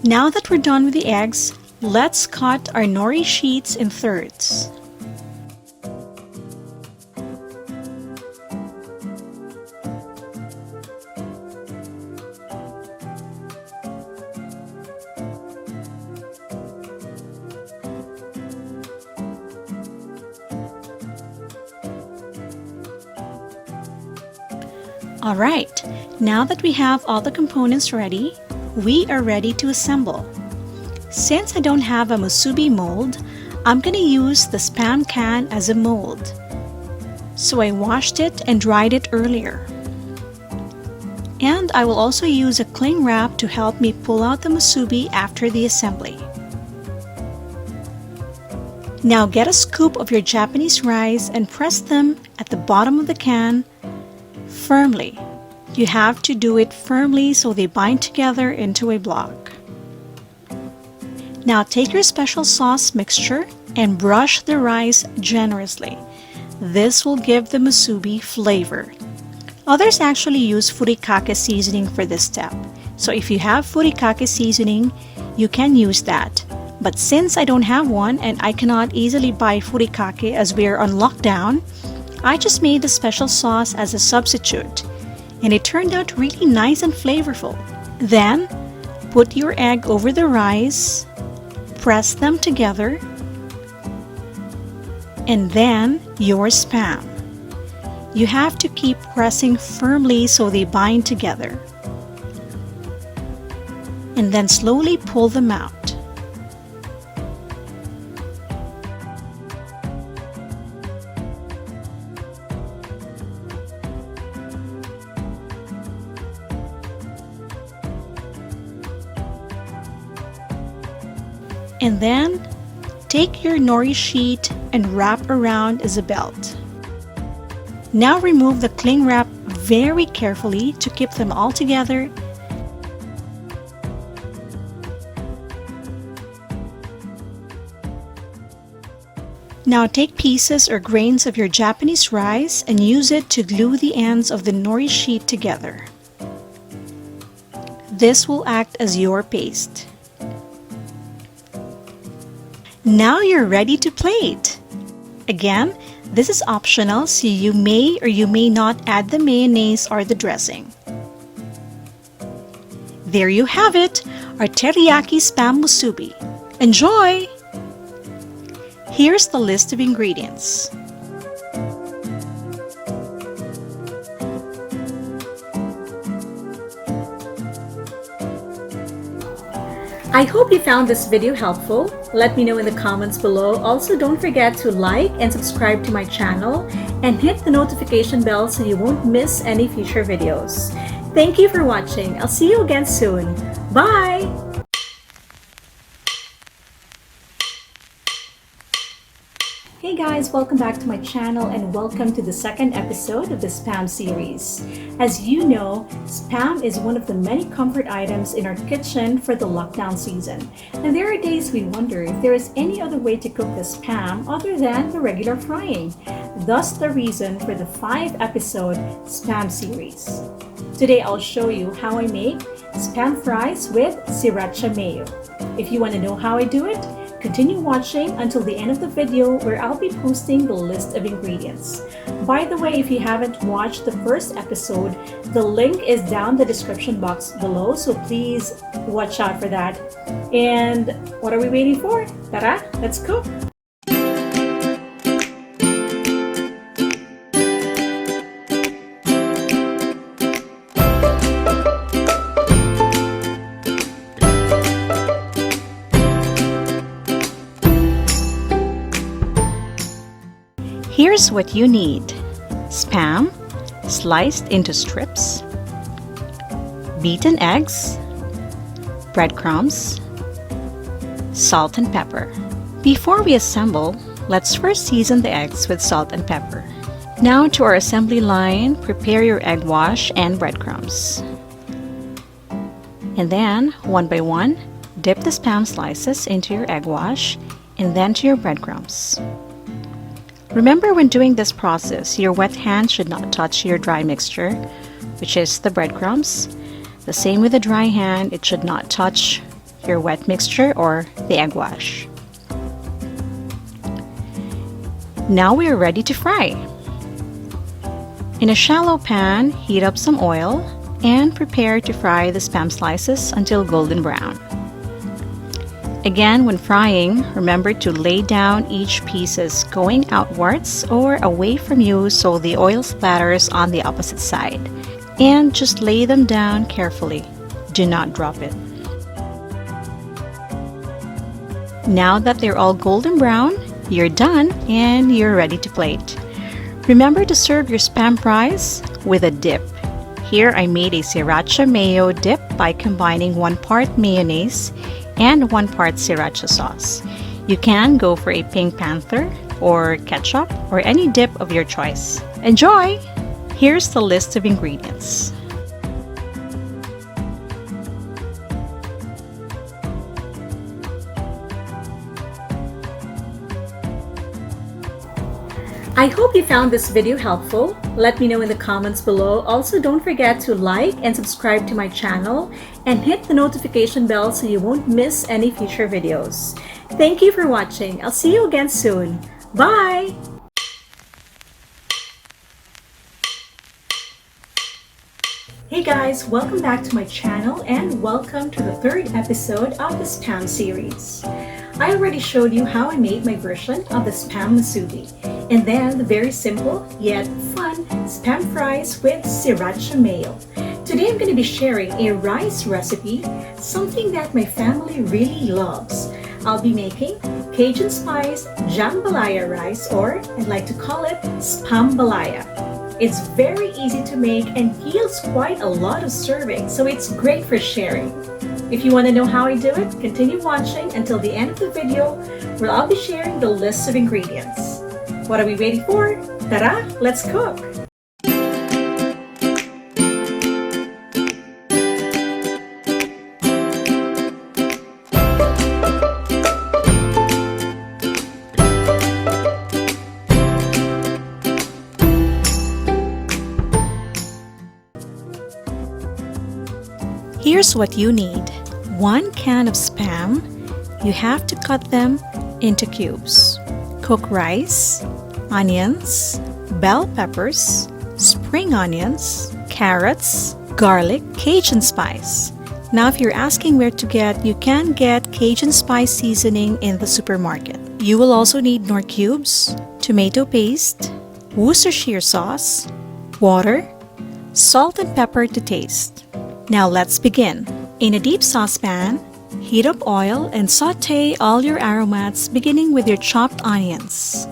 Now that we're done with the eggs, let's cut our nori sheets in thirds. Alright, now that we have all the components ready, we are ready to assemble. Since I don't have a musubi mold, I'm gonna use the spam can as a mold. So I washed it and dried it earlier. And I will also use a cling wrap to help me pull out the musubi after the assembly. Now get a scoop of your Japanese rice and press them at the bottom of the can firmly. You have to do it firmly so they bind together into a block. Now take your special sauce mixture and brush the rice generously. This will give the musubi flavor. Others actually use furikake seasoning for this step. So if you have furikake seasoning, you can use that. But since I don't have one and I cannot easily buy furikake as we are on lockdown, I just made the special sauce as a substitute. And it turned out really nice and flavorful. Then, put your egg over the rice, press them together, and then your spam. You have to keep pressing firmly so they bind together. And then slowly pull them out. And then, take your nori sheet and wrap around as a belt. Now remove the cling wrap very carefully to keep them all together. Now take pieces or grains of your Japanese rice and use it to glue the ends of the nori sheet together. This will act as your paste. Now you're ready to plate. Again, this is optional, so you may or you may not add the mayonnaise or the dressing. There you have it, our teriyaki spam musubi. Enjoy! Here's the list of ingredients. I hope you found this video helpful. Let me know in the comments below. Also, don't forget to like and subscribe to my channel and hit the notification bell so you won't miss any future videos. Thank you for watching. I'll see you again soon. Bye! Hey guys, welcome back to my channel and welcome to the second episode of the Spam series. As you know, Spam is one of the many comfort items in our kitchen for the lockdown season. And there are days we wonder if there is any other way to cook the Spam other than the regular frying. Thus the reason for the 5-episode Spam series. Today I'll show you how I make Spam fries with sriracha mayo. If you want to know how I do it, Continue watching until the end of the video where I'll be posting the list of ingredients. By the way, if you haven't watched the first episode, the link is down the description box below, so please watch out for that. And what are we waiting for? Tara, let's cook! Here's what you need: spam sliced into strips, beaten eggs, breadcrumbs, salt and pepper. Before we assemble, let's first season the eggs with salt and pepper. Now to our assembly line, prepare your egg wash and breadcrumbs. And then, one by one, dip the spam slices into your egg wash and then to your breadcrumbs. Remember, when doing this process, your wet hand should not touch your dry mixture, which is the breadcrumbs. The same with the dry hand, it should not touch your wet mixture or the egg wash. Now we are ready to fry. In a shallow pan, heat up some oil and prepare to fry the spam slices until golden brown. Again, when frying, remember to lay down each pieces going outwards or away from you so the oil splatters on the opposite side. And just lay them down carefully. Do not drop it. Now that they're all golden brown, you're done and you're ready to plate. Remember to serve your spam fries with a dip. Here I made a sriracha mayo dip by combining 1 part mayonnaise and 1 part sriracha sauce. You can go for a pink panther or ketchup or any dip of your choice. Enjoy! Here's the list of ingredients. I hope you found this video helpful. Let me know in the comments below. Also, don't forget to like and subscribe to my channel and hit the notification bell so you won't miss any future videos. Thank you for watching. I'll see you again soon. Bye! Hey guys, welcome back to my channel and welcome to the 3rd episode of the Spam series. I already showed you how I made my version of the Spam musubi, and then the very simple yet fun Spam fries with sriracha mayo. Today I'm going to be sharing a rice recipe, something that my family really loves. I'll be making Cajun spice jambalaya rice, or I'd like to call it spambalaya. It's very easy to make and yields quite a lot of serving, so it's great for sharing. If you want to know how I do it, continue watching until the end of the video where I'll be sharing the list of ingredients. What are we waiting for? Tara, let's cook! Here's what you need. 1 can of spam. You have to cut them into cubes. Cook rice, onions, bell peppers, spring onions, carrots, garlic, Cajun spice. Now if you're asking where to get, you can get Cajun spice seasoning in the supermarket. You will also need Knorr cubes, tomato paste, Worcestershire sauce, water, salt and pepper to taste. Now let's begin. In a deep saucepan, heat up oil and saute all your aromats beginning with your chopped onions.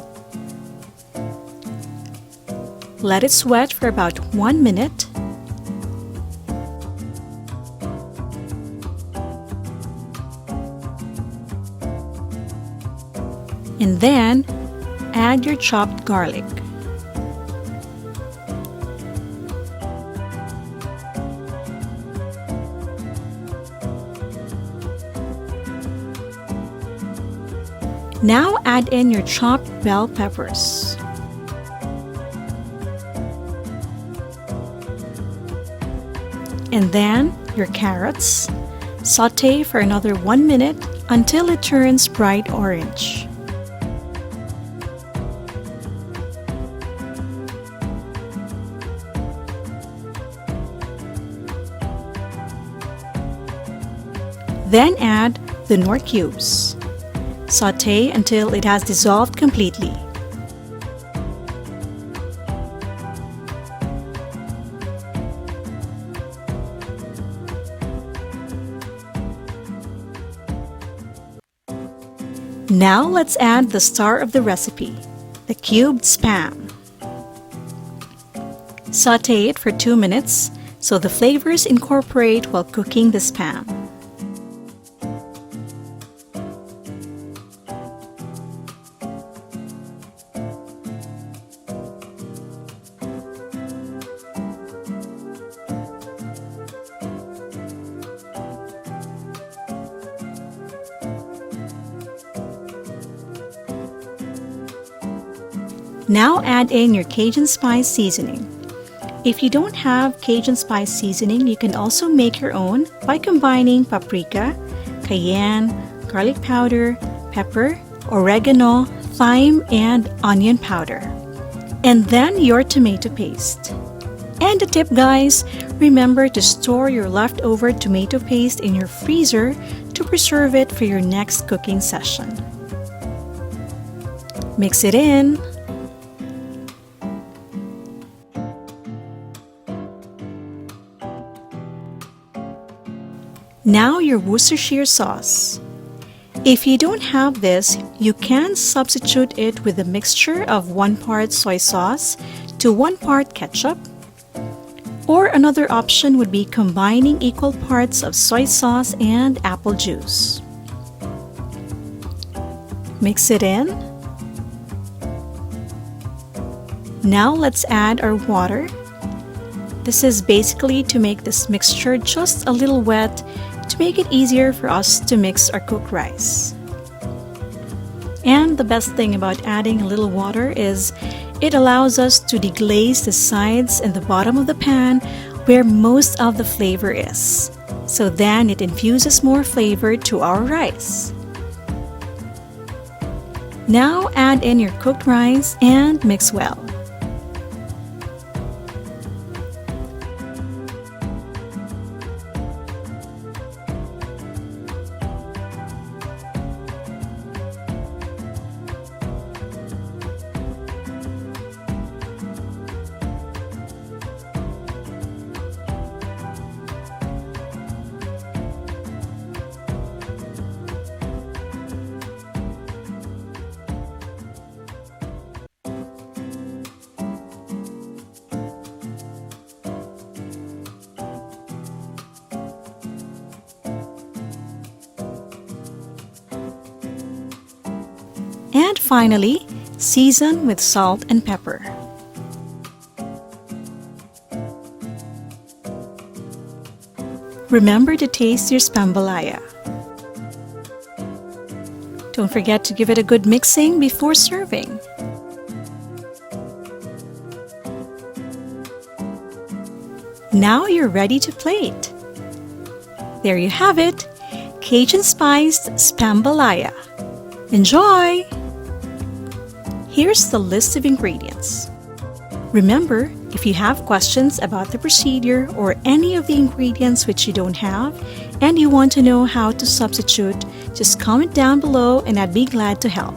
Let it sweat for about 1 minute. And then add your chopped garlic. Now add in your chopped bell peppers. And then your carrots, Saute for another 1 minute until it turns bright orange. Then add the nor cubes. Saute until it has dissolved completely. Now let's add the star of the recipe, the cubed spam. Saute it for 2 minutes so the flavors incorporate while cooking the spam. Now add in your Cajun spice seasoning. If you don't have Cajun spice seasoning, you can also make your own by combining paprika, cayenne, garlic powder, pepper, oregano, thyme, and onion powder. And then your tomato paste. And a tip, guys, remember to store your leftover tomato paste in your freezer to preserve it for your next cooking session. Mix it in. Now your Worcestershire sauce. If you don't have this, you can substitute it with a mixture of 1 part soy sauce to 1 part ketchup. Or another option would be combining equal parts of soy sauce and apple juice. Mix it in. Now let's add our water. This is basically to make this mixture just a little wet to make it easier for us to mix our cooked rice. And the best thing about adding a little water is it allows us to deglaze the sides and the bottom of the pan where most of the flavor is. So then it infuses more flavor to our rice. Now add in your cooked rice and mix well. And finally, season with salt and pepper. Remember to taste your spambalaya. Don't forget to give it a good mixing before serving. Now you're ready to plate. There you have it, Cajun spiced spambalaya. Enjoy! Here's the list of ingredients. Remember, if you have questions about the procedure or any of the ingredients which you don't have and you want to know how to substitute, just comment down below and I'd be glad to help.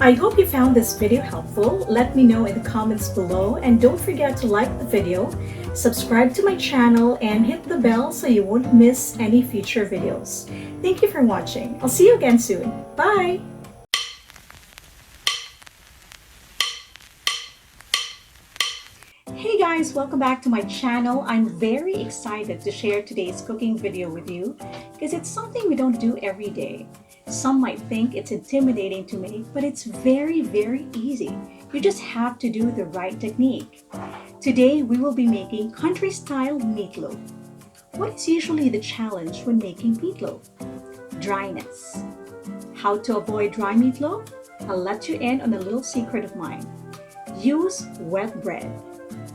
I hope you found this video helpful. Let me know in the comments below and don't forget to like the video, subscribe to my channel, and hit the bell so you won't miss any future videos. Thank you for watching. I'll see you again soon. Bye! Hey guys, welcome back to my channel. I'm very excited to share today's cooking video with you because it's something we don't do every day. Some might think it's intimidating to make, but it's very, very easy. You just have to do the right technique. Today we will be making country-style meatloaf. What is usually the challenge when making meatloaf? Dryness. How to avoid dry meatloaf? I'll let you in on a little secret of mine. Use wet bread.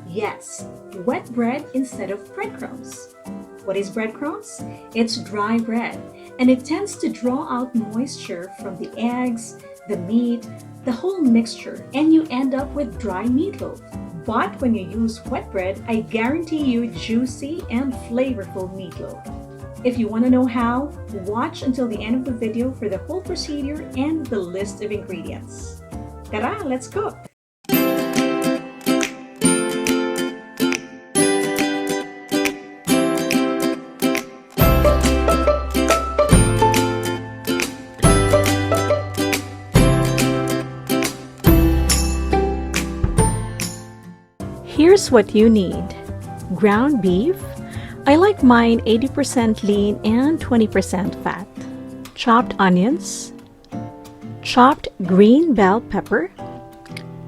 Yes, wet bread instead of breadcrumbs. What is breadcrumbs? It's dry bread, and it tends to draw out moisture from the eggs, the meat, the whole mixture, and you end up with dry meatloaf. But when you use wet bread, I guarantee you juicy and flavorful meatloaf. If you want to know how, watch until the end of the video for the whole procedure and the list of ingredients. Tara, let's cook! Here's what you need. Ground beef. I like mine 80% lean and 20% fat. Chopped onions. Chopped green bell pepper.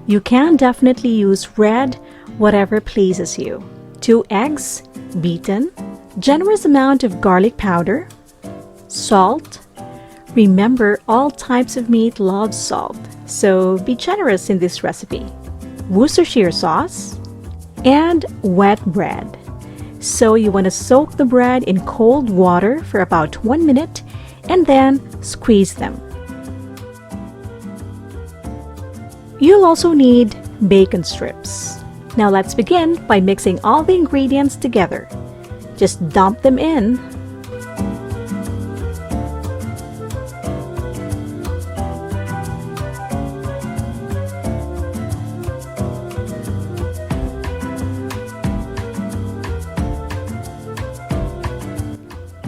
You can definitely use red, whatever pleases you. 2 eggs, beaten. Generous amount of garlic powder. Salt. Remember, all types of meat love salt, so be generous in this recipe. Worcestershire sauce. And wet bread. So you want to soak the bread in cold water for about 1 minute and then squeeze them. You'll also need bacon strips. Now let's begin by mixing all the ingredients together. Just dump them in.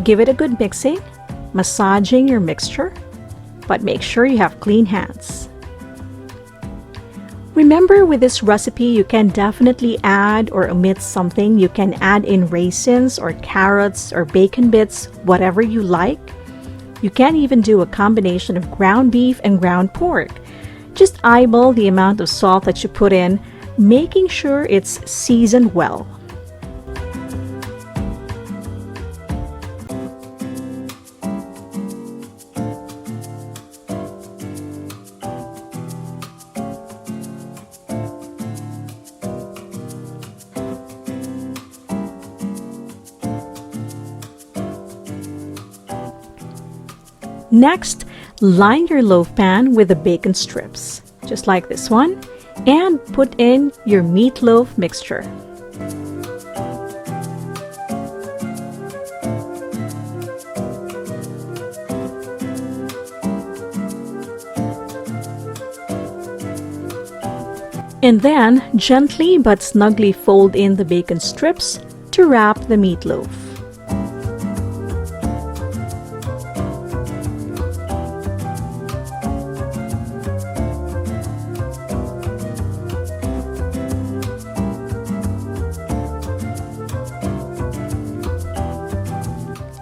Give it a good mixing, massaging your mixture, but make sure you have clean hands. Remember, with this recipe, you can definitely add or omit something. You can add in raisins or carrots or bacon bits, whatever you like. You can even do a combination of ground beef and ground pork. Just eyeball the amount of salt that you put in, making sure it's seasoned well. Next, line your loaf pan with the bacon strips, just like this one, and put in your meatloaf mixture. And then, gently but snugly fold in the bacon strips to wrap the meatloaf.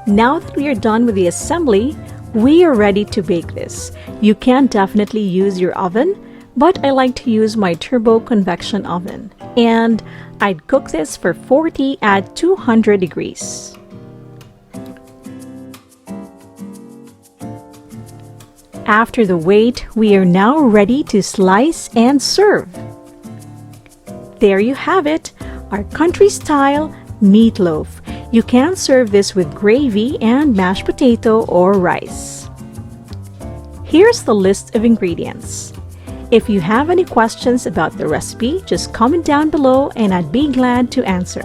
Now that we are done with the assembly, we are ready to bake this. You can definitely use your oven, but I like to use my turbo convection oven. And I'd cook this for 40 at 200 degrees. After the wait, we are now ready to slice and serve. There you have it, our country-style meatloaf. You can serve this with gravy and mashed potato or rice. Here's the list of ingredients. If you have any questions about the recipe, just comment down below and I'd be glad to answer.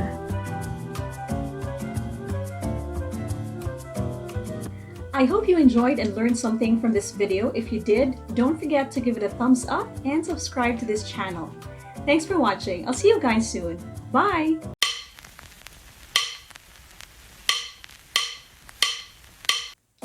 I hope you enjoyed and learned something from this video. If you did, don't forget to give it a thumbs up and subscribe to this channel. Thanks for watching. I'll see you guys soon. Bye!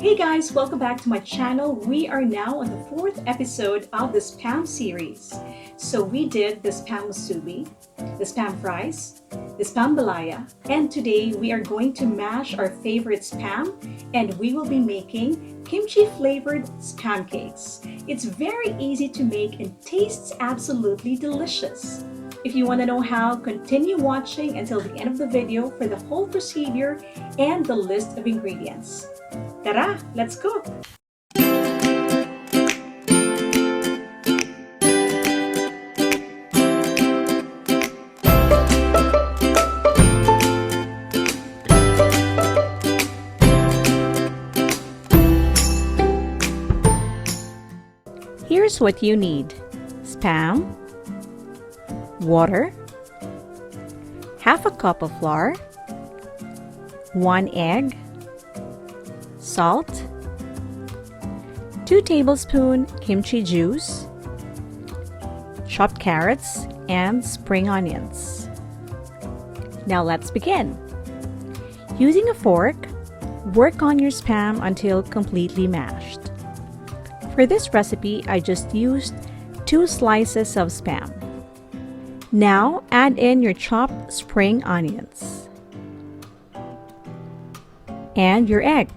Hey guys, welcome back to my channel. We are now on the 4th episode of the spam series. So we did the spam musubi, the spam fries, the spambalaya, and today we are going to mash our favorite spam and we will be making kimchi flavored spam cakes. It's very easy to make and tastes absolutely delicious. If you want to know how, continue watching until the end of the video for the whole procedure and the list of ingredients. Tara, let's cook! Here's what you need: spam, water, half a cup of flour, 1 egg, salt, 2 tablespoons kimchi juice, chopped carrots, and spring onions. Now let's begin. Using a fork, work on your spam until completely mashed. For this recipe, I just used 2 slices of spam. Now add in your chopped spring onions and your egg.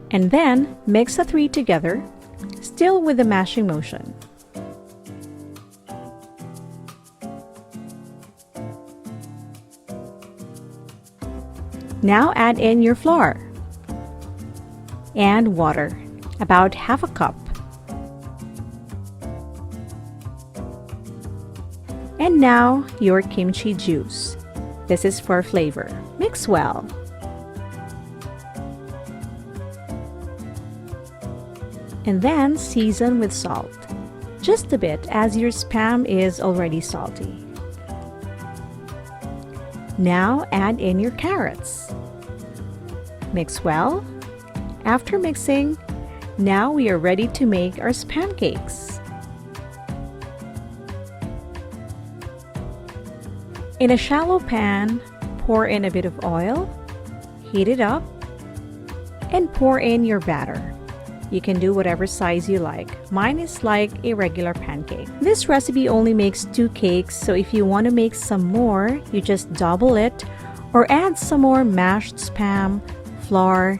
And then mix the 3 together, still with the mashing motion. Now add in your flour and water, about half a cup. And now your kimchi juice. This is for flavor. Mix well. And then season with salt. Just a bit, as your spam is already salty. Now add in your carrots. Mix well. After mixing, now we are ready to make our spam cakes. In a shallow pan, pour in a bit of oil, heat it up, and pour in your batter. You can do whatever size you like. Mine is like a regular pancake. This recipe only makes 2 cakes, so if you want to make some more, you just double it or add some more mashed spam, flour,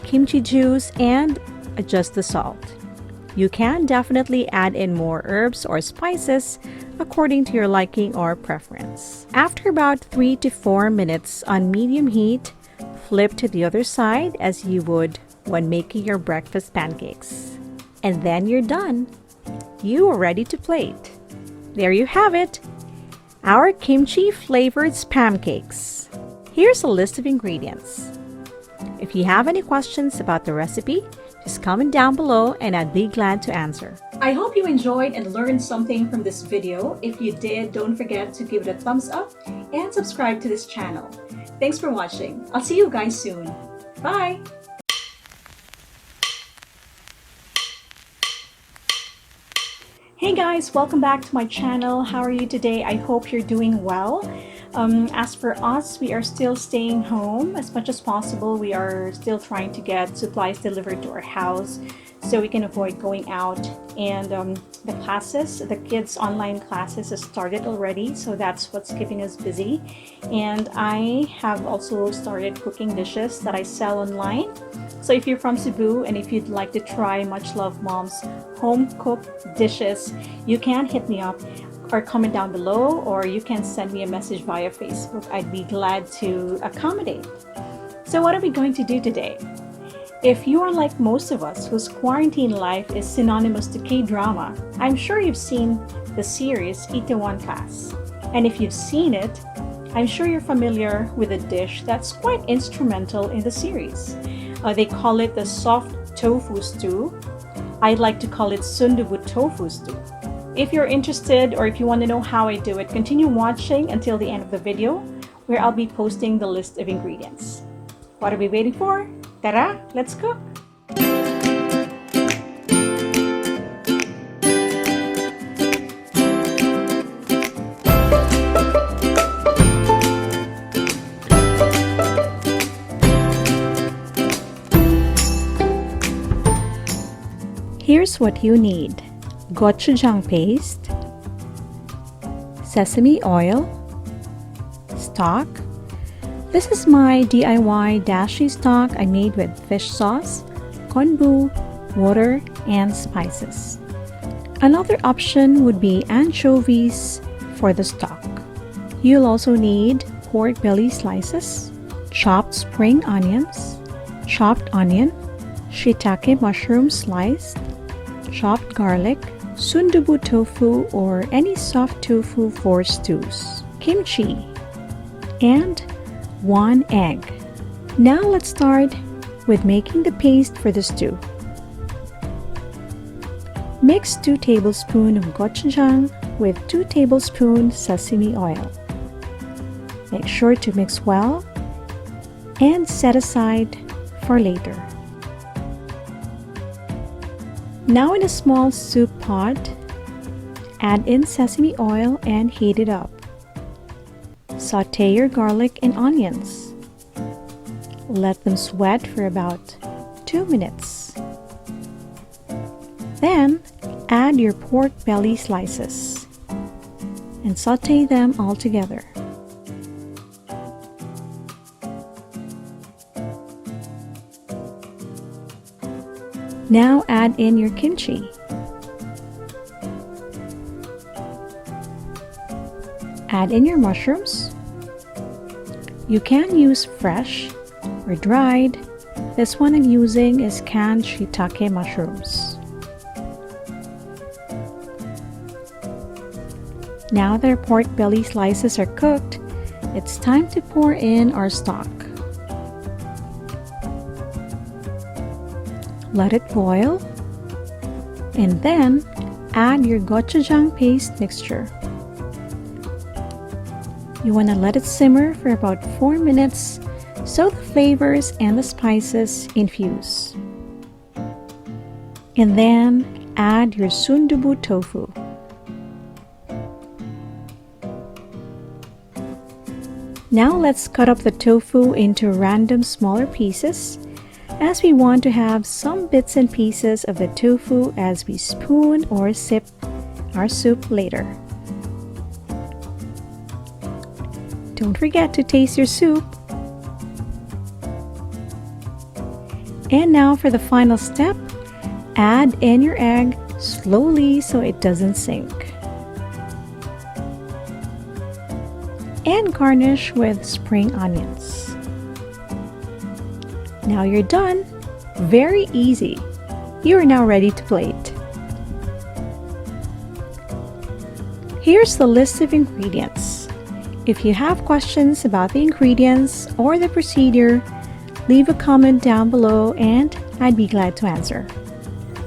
kimchi juice, and adjust the salt. You can definitely add in more herbs or spices according to your liking or preference. After about 3 to 4 minutes on medium heat, flip to the other side as you would when making your breakfast pancakes. And then you're done. You are ready to plate. There you have it, our kimchi flavored spam cakes. Here's a list of ingredients. If you have any questions about the recipe, just comment down below and I'd be glad to answer. I hope you enjoyed and learned something from this video. If you did, don't forget to give it a thumbs up and subscribe to this channel. Thanks for watching. I'll see you guys soon. Bye! Hey guys, welcome back to my channel. How are you today? I hope you're doing well. As for us, we are still staying home as much as possible. We are still trying to get supplies delivered to our house so we can avoid going out. And the kids' online classes have started already, so that's what's keeping us busy. And I have also started cooking dishes that I sell online. So if you're from Cebu and if you'd like to try Much Love Mom's home-cooked dishes, you can hit me up or comment down below, or you can send me a message via Facebook. I'd be glad to accommodate. So what are we going to do today? If you are like most of us whose quarantine life is synonymous to K-drama, I'm sure you've seen the series Itaewon Class. And if you've seen it, I'm sure you're familiar with a dish that's quite instrumental in the series. They call it the soft tofu stew. I'd like to call it Sundubu tofu stew. If you're interested or if you want to know how I do it, continue watching until the end of the video where I'll be posting the list of ingredients. What are we waiting for? Tara, let's cook! Here's what you need: gochujang paste, sesame oil, stock. This is my DIY dashi stock I made with fish sauce, konbu, water, and spices. Another option would be anchovies for the stock. You'll also need pork belly slices, chopped spring onions, chopped onion, shiitake mushroom sliced, chopped garlic, sundubu tofu or any soft tofu for stews, kimchi, and 1 egg. Now let's start with making the paste for the stew. Mix 2 tablespoons of gochujang with 2 tablespoons sesame oil. Make sure to mix well and set aside for later. Now in a small soup pot, add in sesame oil and heat it up. Sauté your garlic and onions. Let them sweat for about 2 minutes. Then add your pork belly slices and sauté them all together. Now add in your kimchi. Add in your mushrooms. You can use fresh or dried. This one I'm using is canned shiitake mushrooms. Now that our pork belly slices are cooked, it's time to pour in our stock. Let it boil, and then add your gochujang paste mixture. You want to let it simmer for about 4 minutes so the flavors and the spices infuse. And then add your Sundubu tofu. Now let's cut up the tofu into random smaller pieces, as we want to have some bits and pieces of the tofu as we spoon or sip our soup later. Don't forget to taste your soup. And now for the final step, add in your egg slowly so it doesn't sink. And garnish with spring onions. Now you're done. Very easy. You are now ready to plate. Here's the list of ingredients. If you have questions about the ingredients or the procedure, leave a comment down below and I'd be glad to answer.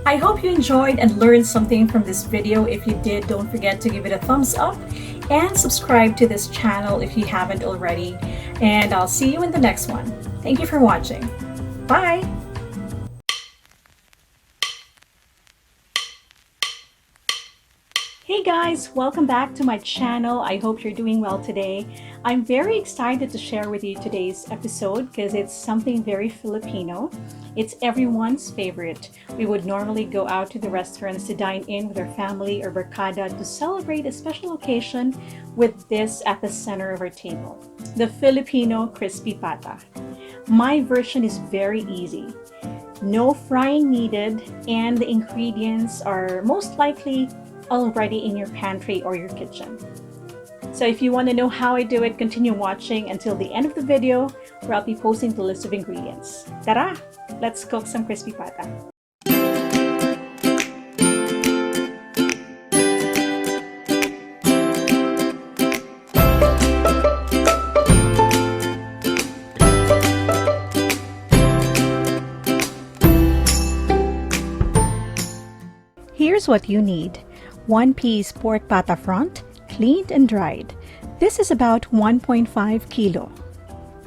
I hope you enjoyed and learned something from this video. If you did, don't forget to give it a thumbs up and subscribe to this channel if you haven't already. And I'll see you in the next one. Thank you for watching. Bye! Hey guys, welcome back to my channel. I hope you're doing well today. I'm very excited to share with you today's episode because it's something very Filipino. It's everyone's favorite. We would normally go out to the restaurants to dine in with our family or barkada to celebrate a special occasion with this at the center of our table, the Filipino crispy pata. My version is very easy. No frying needed, and the ingredients are most likely already in your pantry or your kitchen. So if you want to know how I do it, continue watching until the end of the video where I'll be posting the list of ingredients. Tara! Let's cook some crispy pata. Here's what you need. 1 piece pork pata front, cleaned and dried. This is about 1.5 kilo.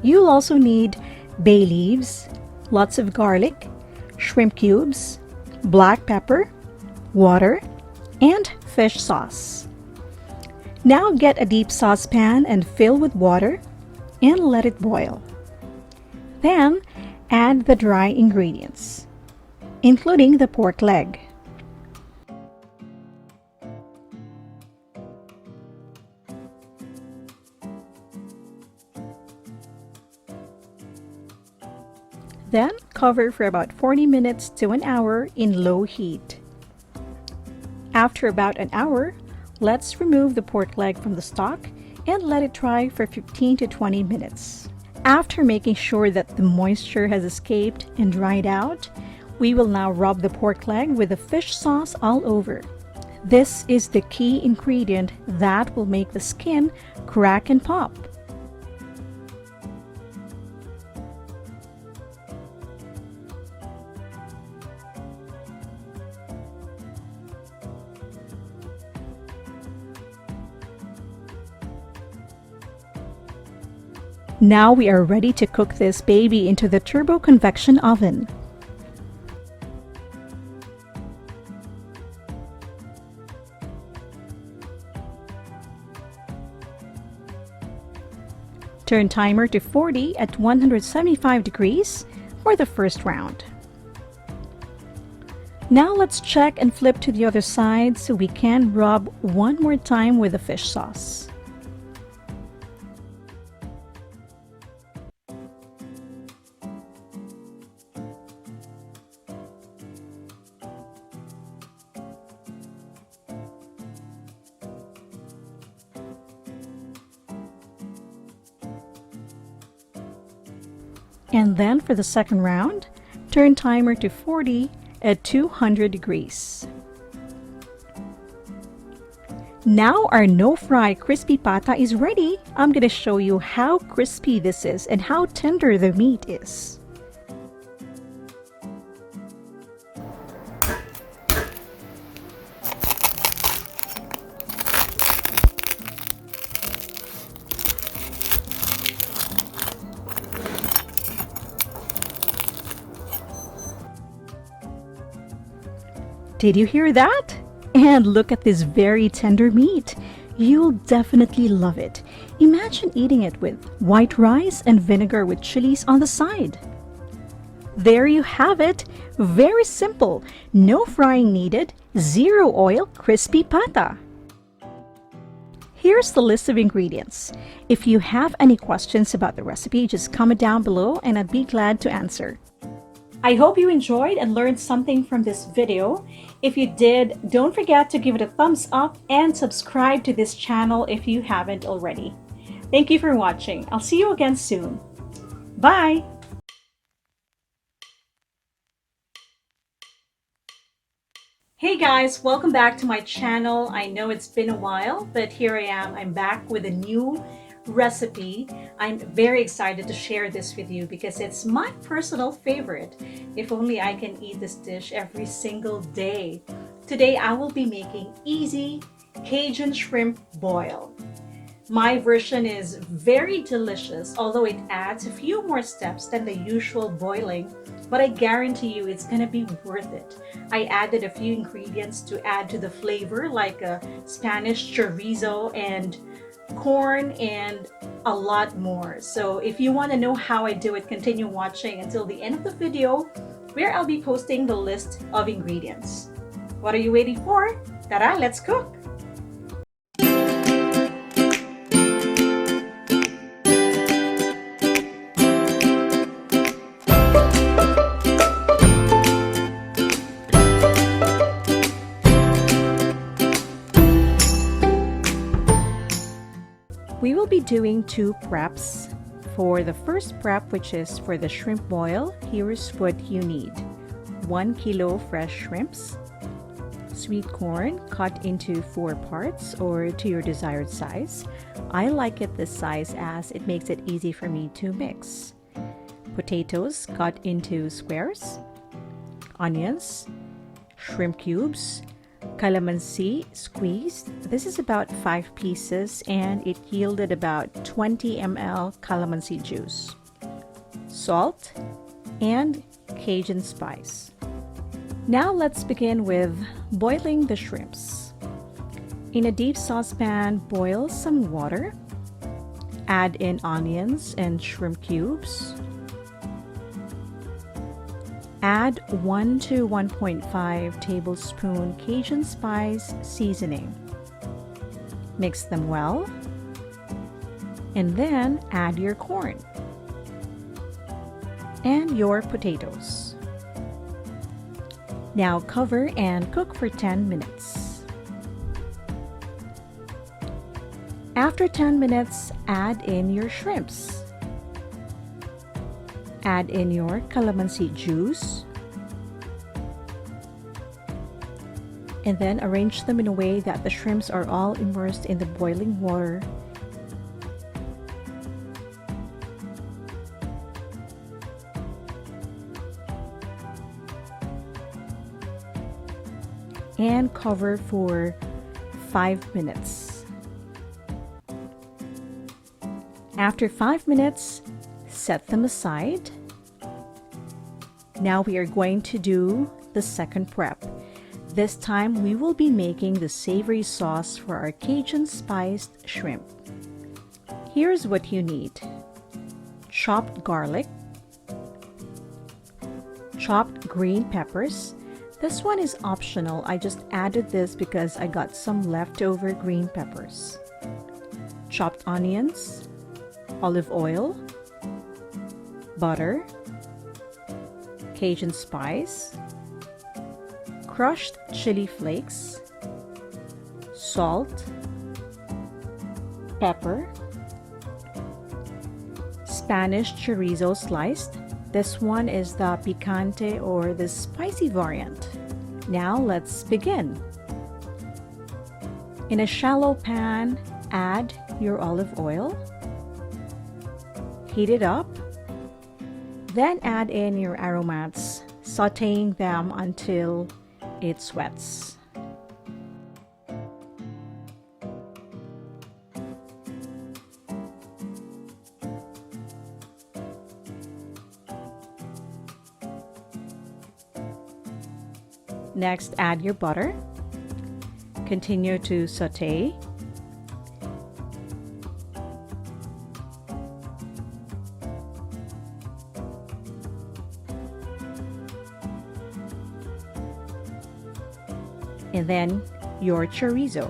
You'll also need bay leaves, lots of garlic, shrimp cubes, black pepper, water, and fish sauce. Now get a deep saucepan and fill with water and let it boil. Then add the dry ingredients, including the pork leg. Then cover for about 40 minutes to an hour in low heat. After about an hour, let's remove the pork leg from the stock and let it dry for 15 to 20 minutes. After making sure that the moisture has escaped and dried out, we will now rub the pork leg with the fish sauce all over. This is the key ingredient that will make the skin crack and pop. Now we are ready to cook this baby into the turbo convection oven. Turn timer to 40 at 175 degrees for the first round. Now let's check and flip to the other side so we can rub one more time with the fish sauce. And then for the second round, turn timer to 40 at 200 degrees. Now our no-fry crispy pata is ready. I'm gonna show you how crispy this is and how tender the meat is. Did you hear that? And look at this very tender meat. You'll definitely love it. Imagine eating it with white rice and vinegar with chilies on the side. There you have it. Very simple. No frying needed. Zero oil, crispy pata. Here's the list of ingredients. If you have any questions about the recipe, just comment down below and I'd be glad to answer. I hope you enjoyed and learned something from this video. If you did, don't forget to give it a thumbs up and subscribe to this channel if you haven't already. Thank you for watching. I'll see you again soon. Bye! Hey guys, welcome back to my channel. I know it's been a while, but here I am. I'm back with a new recipe. I'm very excited to share this with you because it's my personal favorite. If only I can eat this dish every single day. Today I will be making easy Cajun shrimp boil. My version is very delicious, although it adds a few more steps than the usual boiling, but I guarantee you it's gonna be worth it. I added a few ingredients to add to the flavor, like a Spanish chorizo and corn and a lot more. So if you want to know how I do it, continue watching until the end of the video where I'll be posting the list of ingredients. What are you waiting for? Tara, let's cook! We will be doing two preps. For the first prep, which is for the shrimp boil, here's what you need. 1 kilo fresh shrimps, sweet corn cut into 4 parts or to your desired size. I like it this size as it makes it easy for me to mix. Potatoes cut into squares, onions, shrimp cubes, calamansi squeezed. This is about 5 pieces and it yielded about 20 ml calamansi juice, salt, and Cajun spice. Now let's begin with boiling the shrimps. In a deep saucepan, boil some water. Add in onions and shrimp cubes. Add 1 to 1.5 tablespoon Cajun spice seasoning. Mix them well. And then add your corn and your potatoes. Now cover and cook for 10 minutes. After 10 minutes, add in your shrimps. Add in your calamansi juice. And then arrange them in a way that the shrimps are all immersed in the boiling water. And cover for 5 minutes. After 5 minutes, set them aside. Now we are going to do the second prep. This time we will be making the savory sauce for our Cajun spiced shrimp. Here's what you need: chopped garlic, chopped green peppers. This one is optional. I just added this because I got some leftover green peppers. Chopped onions, olive oil, butter, Cajun spice, crushed chili flakes, salt, pepper, Spanish chorizo sliced. This one is the picante or the spicy variant. Now let's begin. In a shallow pan, add your olive oil. Heat it up. Then add in your aromats, sauteing them until it sweats. Next, add your butter. Continue to saute. And then your chorizo.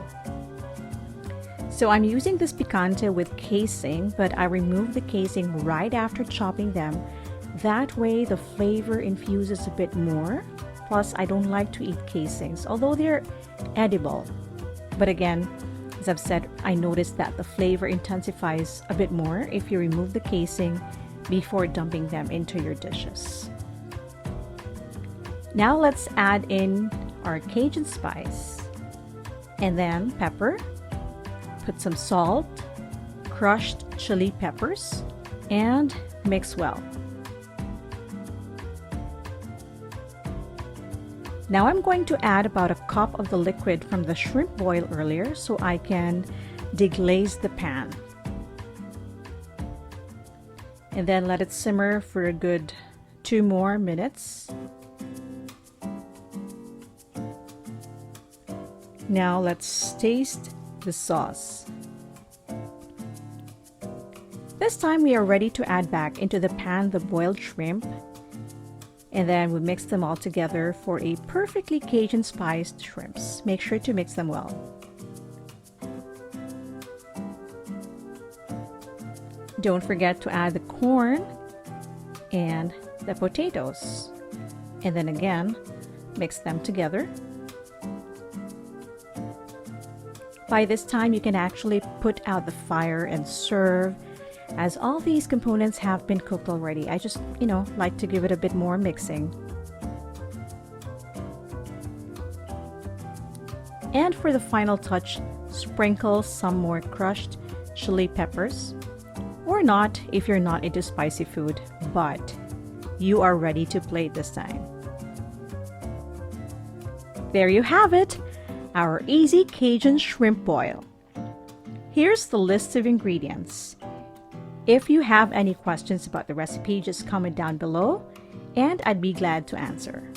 So I'm using this picante with casing, but I remove the casing right after chopping them. That way the flavor infuses a bit more. Plus, I don't like to eat casings, although they're edible. But again, as I've said, I noticed that the flavor intensifies a bit more if you remove the casing before dumping them into your dishes. Now let's add in our Cajun spice and then pepper. Put some salt, crushed chili peppers, and mix well. Now I'm going to add about a cup of the liquid from the shrimp boil earlier so I can deglaze the pan. And then let it simmer for a good 2 more minutes. Now let's taste the sauce. This time we are ready to add back into the pan the boiled shrimp. And then we mix them all together for a perfectly Cajun spiced shrimps. Make sure to mix them well. Don't forget to add the corn and the potatoes. And then again, mix them together. By this time, you can actually put out the fire and serve, as all these components have been cooked already. I just, like to give it a bit more mixing. And for the final touch, sprinkle some more crushed chili peppers. Or not if you're not into spicy food, but you are ready to plate this time. There you have it, our easy Cajun shrimp boil. Here's the list of ingredients. If you have any questions about the recipe, just comment down below and I'd be glad to answer.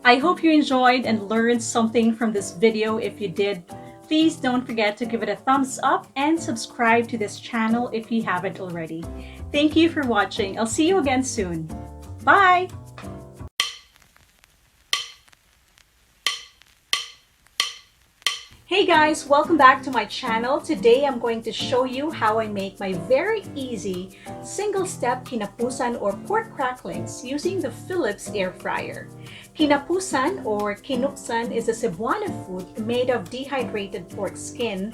I hope you enjoyed and learned something from this video. If you did, please don't forget to give it a thumbs up and subscribe to this channel if you haven't already. Thank you for watching. I'll see you again soon. Bye! Hey guys, welcome back to my channel. Today I'm going to show you how I make my very easy single-step kinapusan or pork cracklings using the Philips air fryer. Kinapusan or kinuksan is a Cebuano food made of dehydrated pork skin,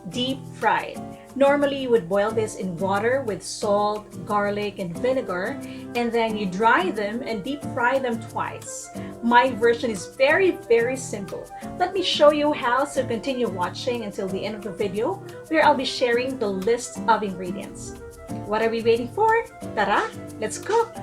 deep fried. Normally you would boil this in water with salt, garlic, and vinegar, and then you dry them and deep fry them twice. My version is very simple. Let me show you how, so continue watching until the end of the video where I'll be sharing the list of ingredients. What are we waiting for? Tara, let's cook!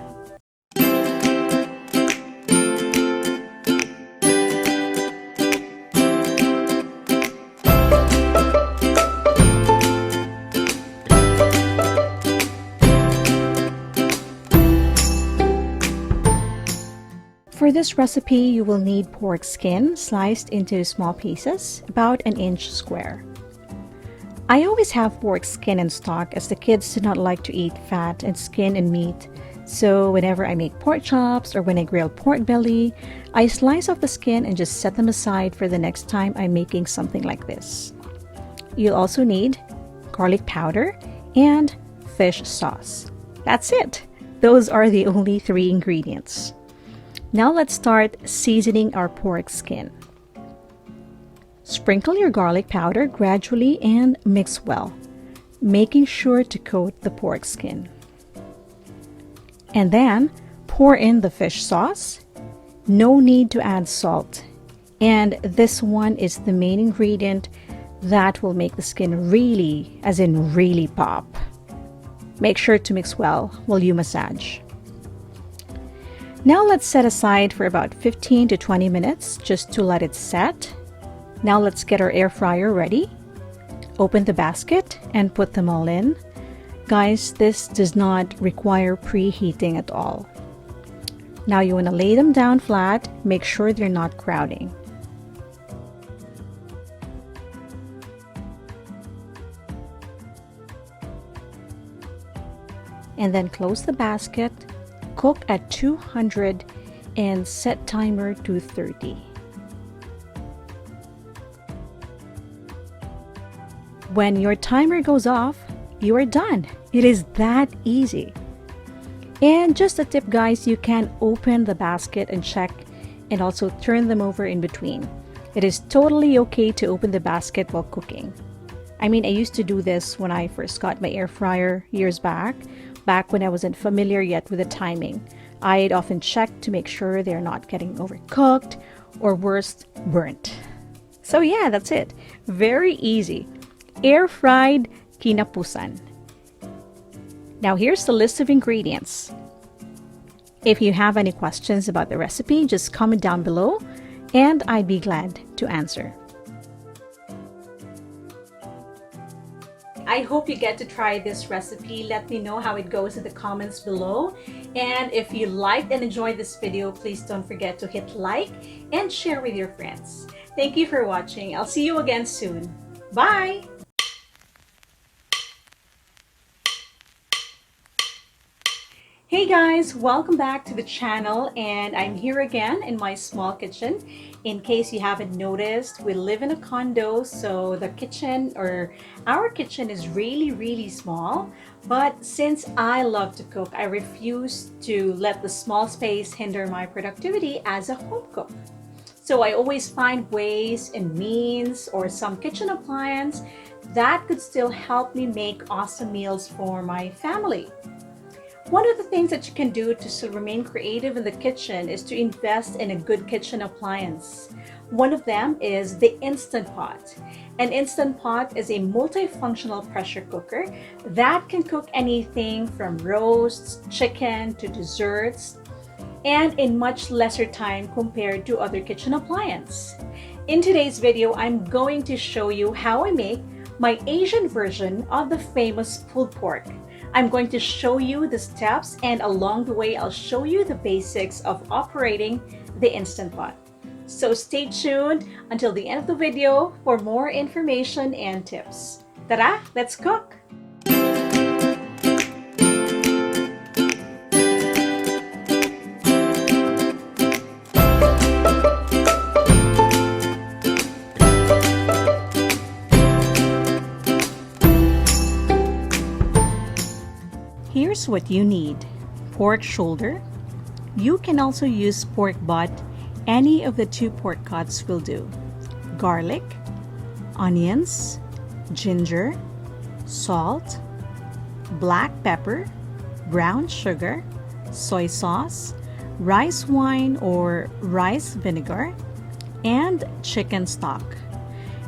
For this recipe, you will need pork skin sliced into small pieces, about an inch square. I always have pork skin in stock as the kids do not like to eat fat and skin and meat. So whenever I make pork chops or when I grill pork belly, I slice off the skin and just set them aside for the next time I'm making something like this. You'll also need garlic powder and fish sauce. That's it. Those are the only 3 ingredients. Now let's start seasoning our pork skin. Sprinkle your garlic powder gradually and mix well, making sure to coat the pork skin. And then pour in the fish sauce. No need to add salt. And this one is the main ingredient that will make the skin really, as in really pop. Make sure to mix well while you massage. Now let's set aside for about 15 to 20 minutes just to let it set. Now let's get our air fryer ready. Open the basket and put them all in. Guys, this does not require preheating at all. Now you want to lay them down flat. Make sure they're not crowding. And then close the basket. Cook at 200 and set timer to 30. When your timer goes off, you are done. It is that easy. And just a tip, guys, you can open the basket and check and also turn them over in between. It is totally okay to open the basket while cooking. I mean, I used to do this when I first got my air fryer years back when I wasn't familiar yet with the timing. I'd often check to make sure they're not getting overcooked or worse, burnt. So yeah, that's it. Very easy. Air fried kinapusan. Now here's the list of ingredients. If you have any questions about the recipe, just comment down below and I'd be glad to answer. I hope you get to try this recipe. Let me know how it goes in the comments below. And if you liked and enjoyed this video, please don't forget to hit like and share with your friends. Thank you for watching. I'll see you again soon. Bye! Hey guys, welcome back to the channel, and I'm here again in my small kitchen. In case you haven't noticed, we live in a condo, so the kitchen or our kitchen is really small. But since I love to cook, I refuse to let the small space hinder my productivity as a home cook. So I always find ways and means or some kitchen appliance that could still help me make awesome meals for my family. One of the things that you can do to still remain creative in the kitchen is to invest in a good kitchen appliance. One of them is the Instant Pot. An Instant Pot is a multifunctional pressure cooker that can cook anything from roasts, chicken to desserts, and in much lesser time compared to other kitchen appliances. In today's video, I'm going to show you how I make my Asian version of the famous pulled pork. I'm going to show you the steps, and along the way I'll show you the basics of operating the Instant Pot. So stay tuned until the end of the video for more information and tips. Tara, let's cook! Here's what you need. Pork shoulder. You can also use pork butt. Any of the 2 pork cuts will do. Garlic, onions, ginger, salt, black pepper, brown sugar, soy sauce, rice wine or rice vinegar, and chicken stock.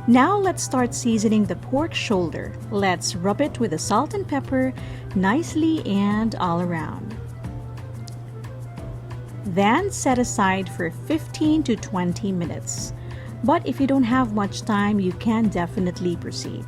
Now let's start seasoning the pork shoulder. Let's rub it with the salt and pepper nicely and all around. Then set aside for 15 to 20 minutes. But if you don't have much time, you can definitely proceed.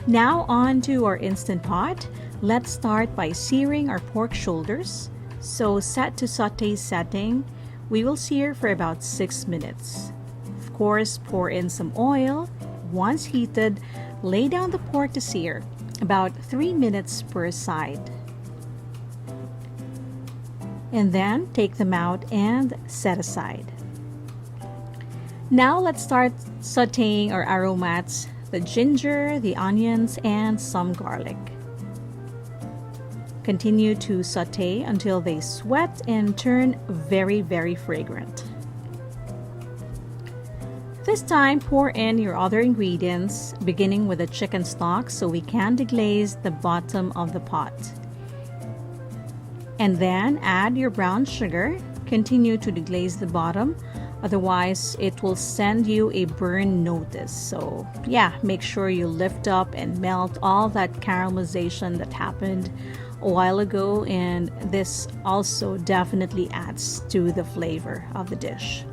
Now on to our Instant Pot. Let's start by searing our pork shoulders. So set to saute setting. We will sear for about 6 minutes. Of course, pour in some oil. Once heated, lay down the pork to sear, about 3 minutes per side. And then take them out and set aside. Now let's start sauteing our aromats, the ginger, the onions, and some garlic. Continue to saute until they sweat and turn very, very fragrant. This time, pour in your other ingredients, beginning with the chicken stock so we can deglaze the bottom of the pot. And then add your brown sugar. Continue to deglaze the bottom, otherwise it will send you a burn notice. So yeah, make sure you lift up and melt all that caramelization that happened a while ago, and this also definitely adds to the flavor of the dish.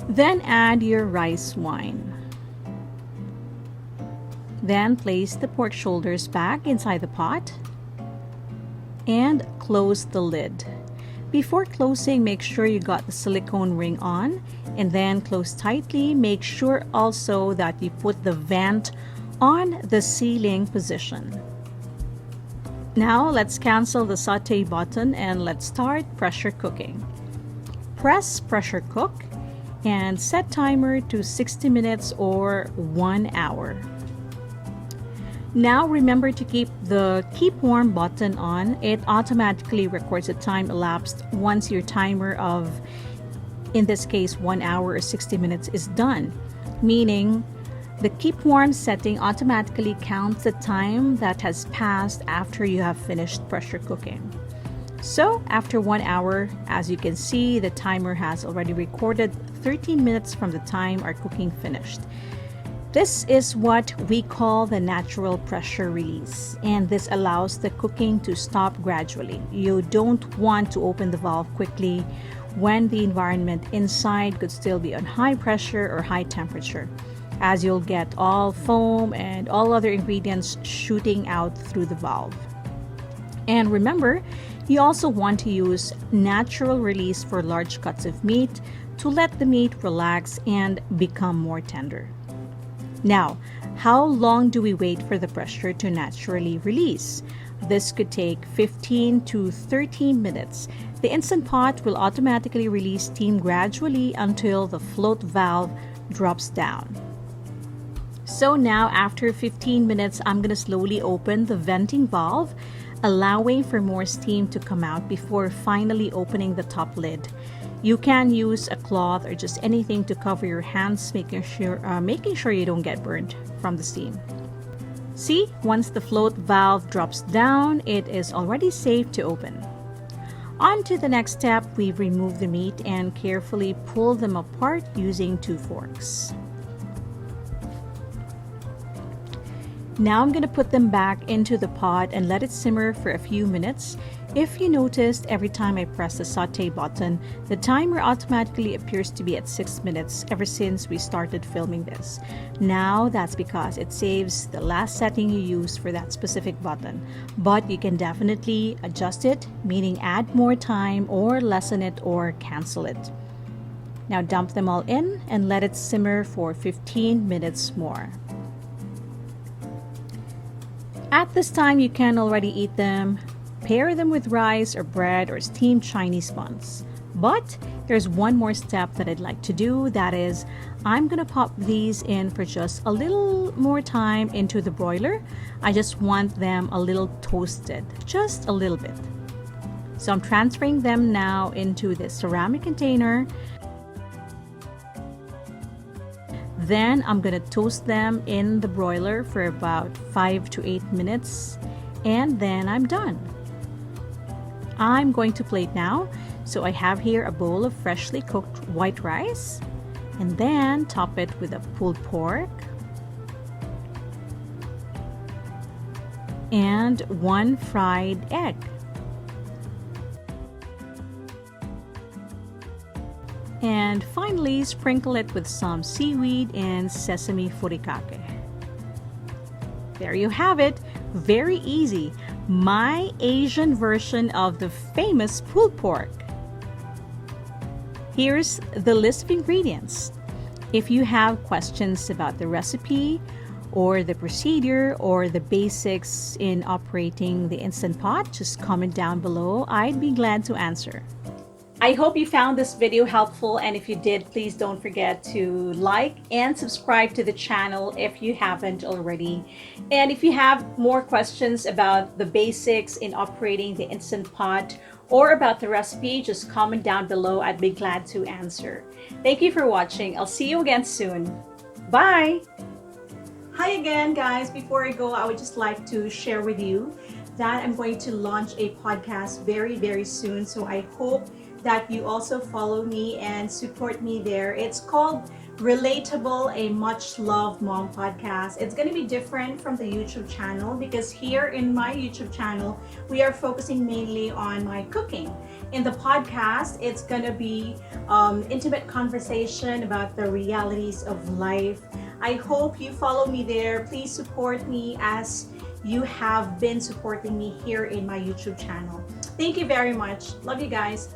Then add your rice wine. Then place the pork shoulders back inside the pot and close the lid. Before closing, make sure you got the silicone ring on, and then close tightly. Make sure also that you put the vent on the sealing position. Now let's cancel the saute button and let's start pressure cooking. Press pressure cook and set timer to 60 minutes or 1 hour. Now remember to keep the keep warm button on. It automatically records the time elapsed once your timer of, in this case, 1 hour or 60 minutes is done. Meaning the keep warm setting automatically counts the time that has passed after you have finished pressure cooking. So after 1 hour, as you can see, the timer has already recorded 13 minutes from the time our cooking finished. This is what we call the natural pressure release, and this allows the cooking to stop gradually. You don't want to open the valve quickly when the environment inside could still be on high pressure or high temperature, as you'll get all foam and all other ingredients shooting out through the valve. And remember, you also want to use natural release for large cuts of meat to let the meat relax and become more tender. Now, how long do we wait for the pressure to naturally release? This could take 15 to 13 minutes. The Instant Pot will automatically release steam gradually until the float valve drops down. So now after 15 minutes, I'm going to slowly open the venting valve, allowing for more steam to come out before finally opening the top lid. You can use a cloth or just anything to cover your hands, making sure you don't get burned from the steam. See, once the float valve drops down, it is already safe to open. On to the next step, we remove the meat and carefully pull them apart using 2 forks. Now I'm going to put them back into the pot and let it simmer for a few minutes. If you noticed, every time I press the saute button, the timer automatically appears to be at 6 minutes ever since we started filming this. Now that's because it saves the last setting you used for that specific button. But you can definitely adjust it, meaning add more time or lessen it or cancel it. Now dump them all in and let it simmer for 15 minutes more. At this time, you can already eat them, pair them with rice or bread or steamed Chinese buns. But there's one more step that I'd like to do. That is, I'm gonna pop these in for just a little more time into the broiler. I just want them a little toasted, just a little bit. So I'm transferring them now into this ceramic container. Then I'm gonna toast them in the broiler for about 5 to 8 minutes, and then I'm done. I'm going to plate now. So I have here a bowl of freshly cooked white rice, and then top it with a pulled pork and 1 fried egg. And finally, sprinkle it with some seaweed and sesame furikake. There you have it. Very easy. My Asian version of the famous pulled pork. Here's the list of ingredients. If you have questions about the recipe or the procedure or the basics in operating the Instant Pot, just comment down below. I'd be glad to answer. I hope you found this video helpful, and if you did, please don't forget to like and subscribe to the channel if you haven't already. And if you have more questions about the basics in operating the Instant Pot or about the recipe, just comment down below. I'd be glad to answer. Thank you for watching. I'll see you again soon. Bye! Hi again, guys. Before I go, I would just like to share with you that I'm going to launch a podcast very soon. So I hope that you also follow me and support me there. It's called Relatable, a Much Loved Mom podcast. It's going to be different from the YouTube channel because here in my YouTube channel, we are focusing mainly on my cooking. In the podcast, it's going to be intimate conversation about the realities of life. I hope you follow me there. Please support me as you have been supporting me here in my YouTube channel. Thank you very much. Love you guys.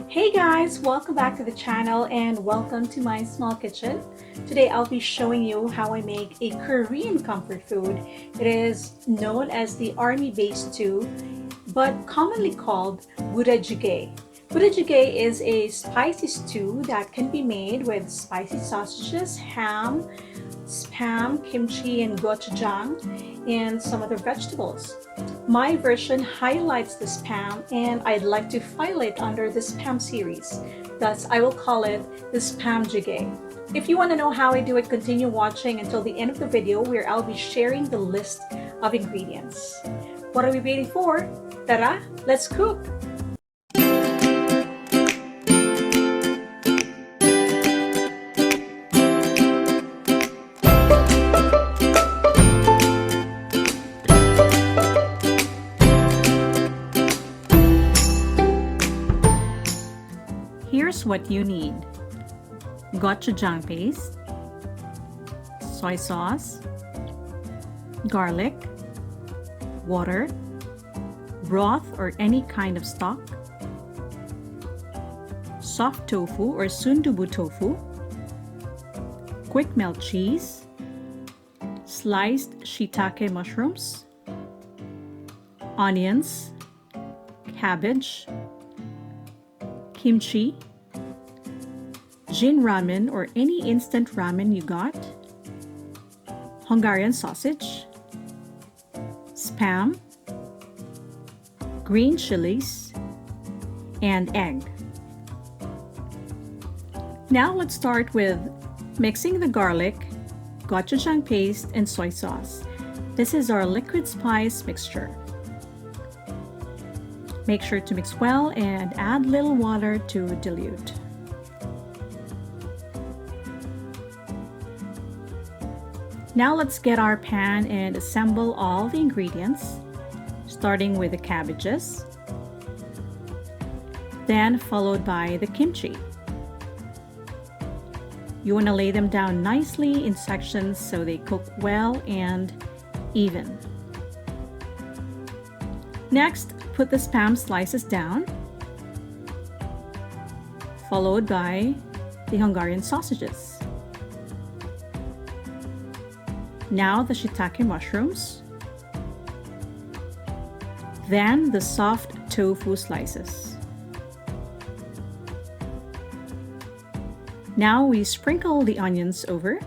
Hey guys, welcome back to the channel and welcome to my small kitchen. Today I'll be showing you how I make a Korean comfort food. It is known as the army base stew, but commonly called jjigae. Jjigae is a spicy stew that can be made with spicy sausages, ham, spam, kimchi, and gochujang, and some other vegetables. My version highlights the spam, and I'd like to file it under the spam series. Thus, I will call it the spam jjigae. If you want to know how I do it, continue watching until the end of the video where I'll be sharing the list of ingredients. What are we waiting for? Tara, let's cook! Here's what you need: gochujang paste, soy sauce, garlic, water, broth or any kind of stock, soft tofu or Sundubu tofu, quick melt cheese, sliced shiitake mushrooms, onions, cabbage, kimchi, Jin ramen or any instant ramen you got, Hungarian sausage, spam, green chilies, and egg. Now let's start with mixing the garlic, gochujang paste, and soy sauce. This is our liquid spice mixture. Make sure to mix well and add little water to dilute. Now let's get our pan and assemble all the ingredients, starting with the cabbages, then followed by the kimchi. You want to lay them down nicely in sections so they cook well and even. Next, put the spam slices down, followed by the Hungarian sausages. Now the shiitake mushrooms, then the soft tofu slices. Now we sprinkle the onions over,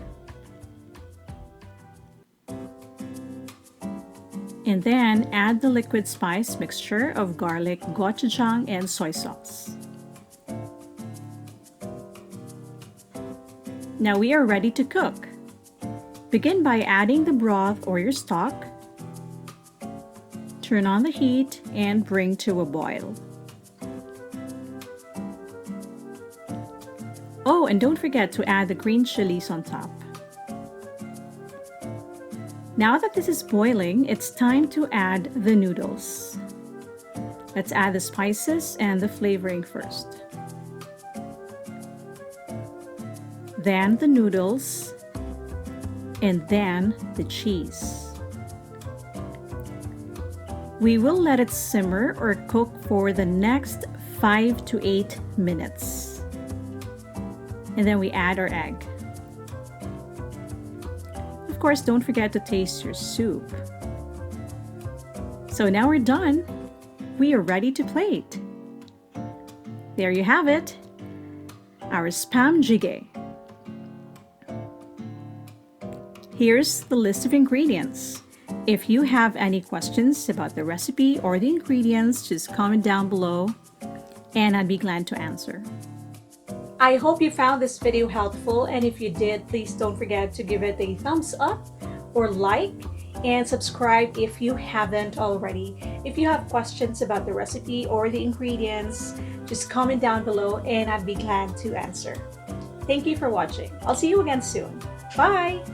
and then add the liquid spice mixture of garlic, gochujang, and soy sauce. Now we are ready to cook. Begin by adding the broth or your stock. Turn on the heat and bring to a boil. Oh, and don't forget to add the green chilies on top. Now that this is boiling, it's time to add the noodles. Let's add the spices and the flavoring first. then the noodles, and then the cheese. We will let it simmer or cook for the next 5 to 8 minutes. And then we add our egg. Of course, don't forget to taste your soup. So now we're done. We are ready to plate. There you have it, our spam jjigae. Here's the list of ingredients. If you have any questions about the recipe or the ingredients, just comment down below and I'd be glad to answer. I hope you found this video helpful, and if you did, please don't forget to give it a thumbs up or like and subscribe if you haven't already. If you have questions about the recipe or the ingredients, just comment down below and I'd be glad to answer. Thank you for watching. I'll see you again soon. Bye!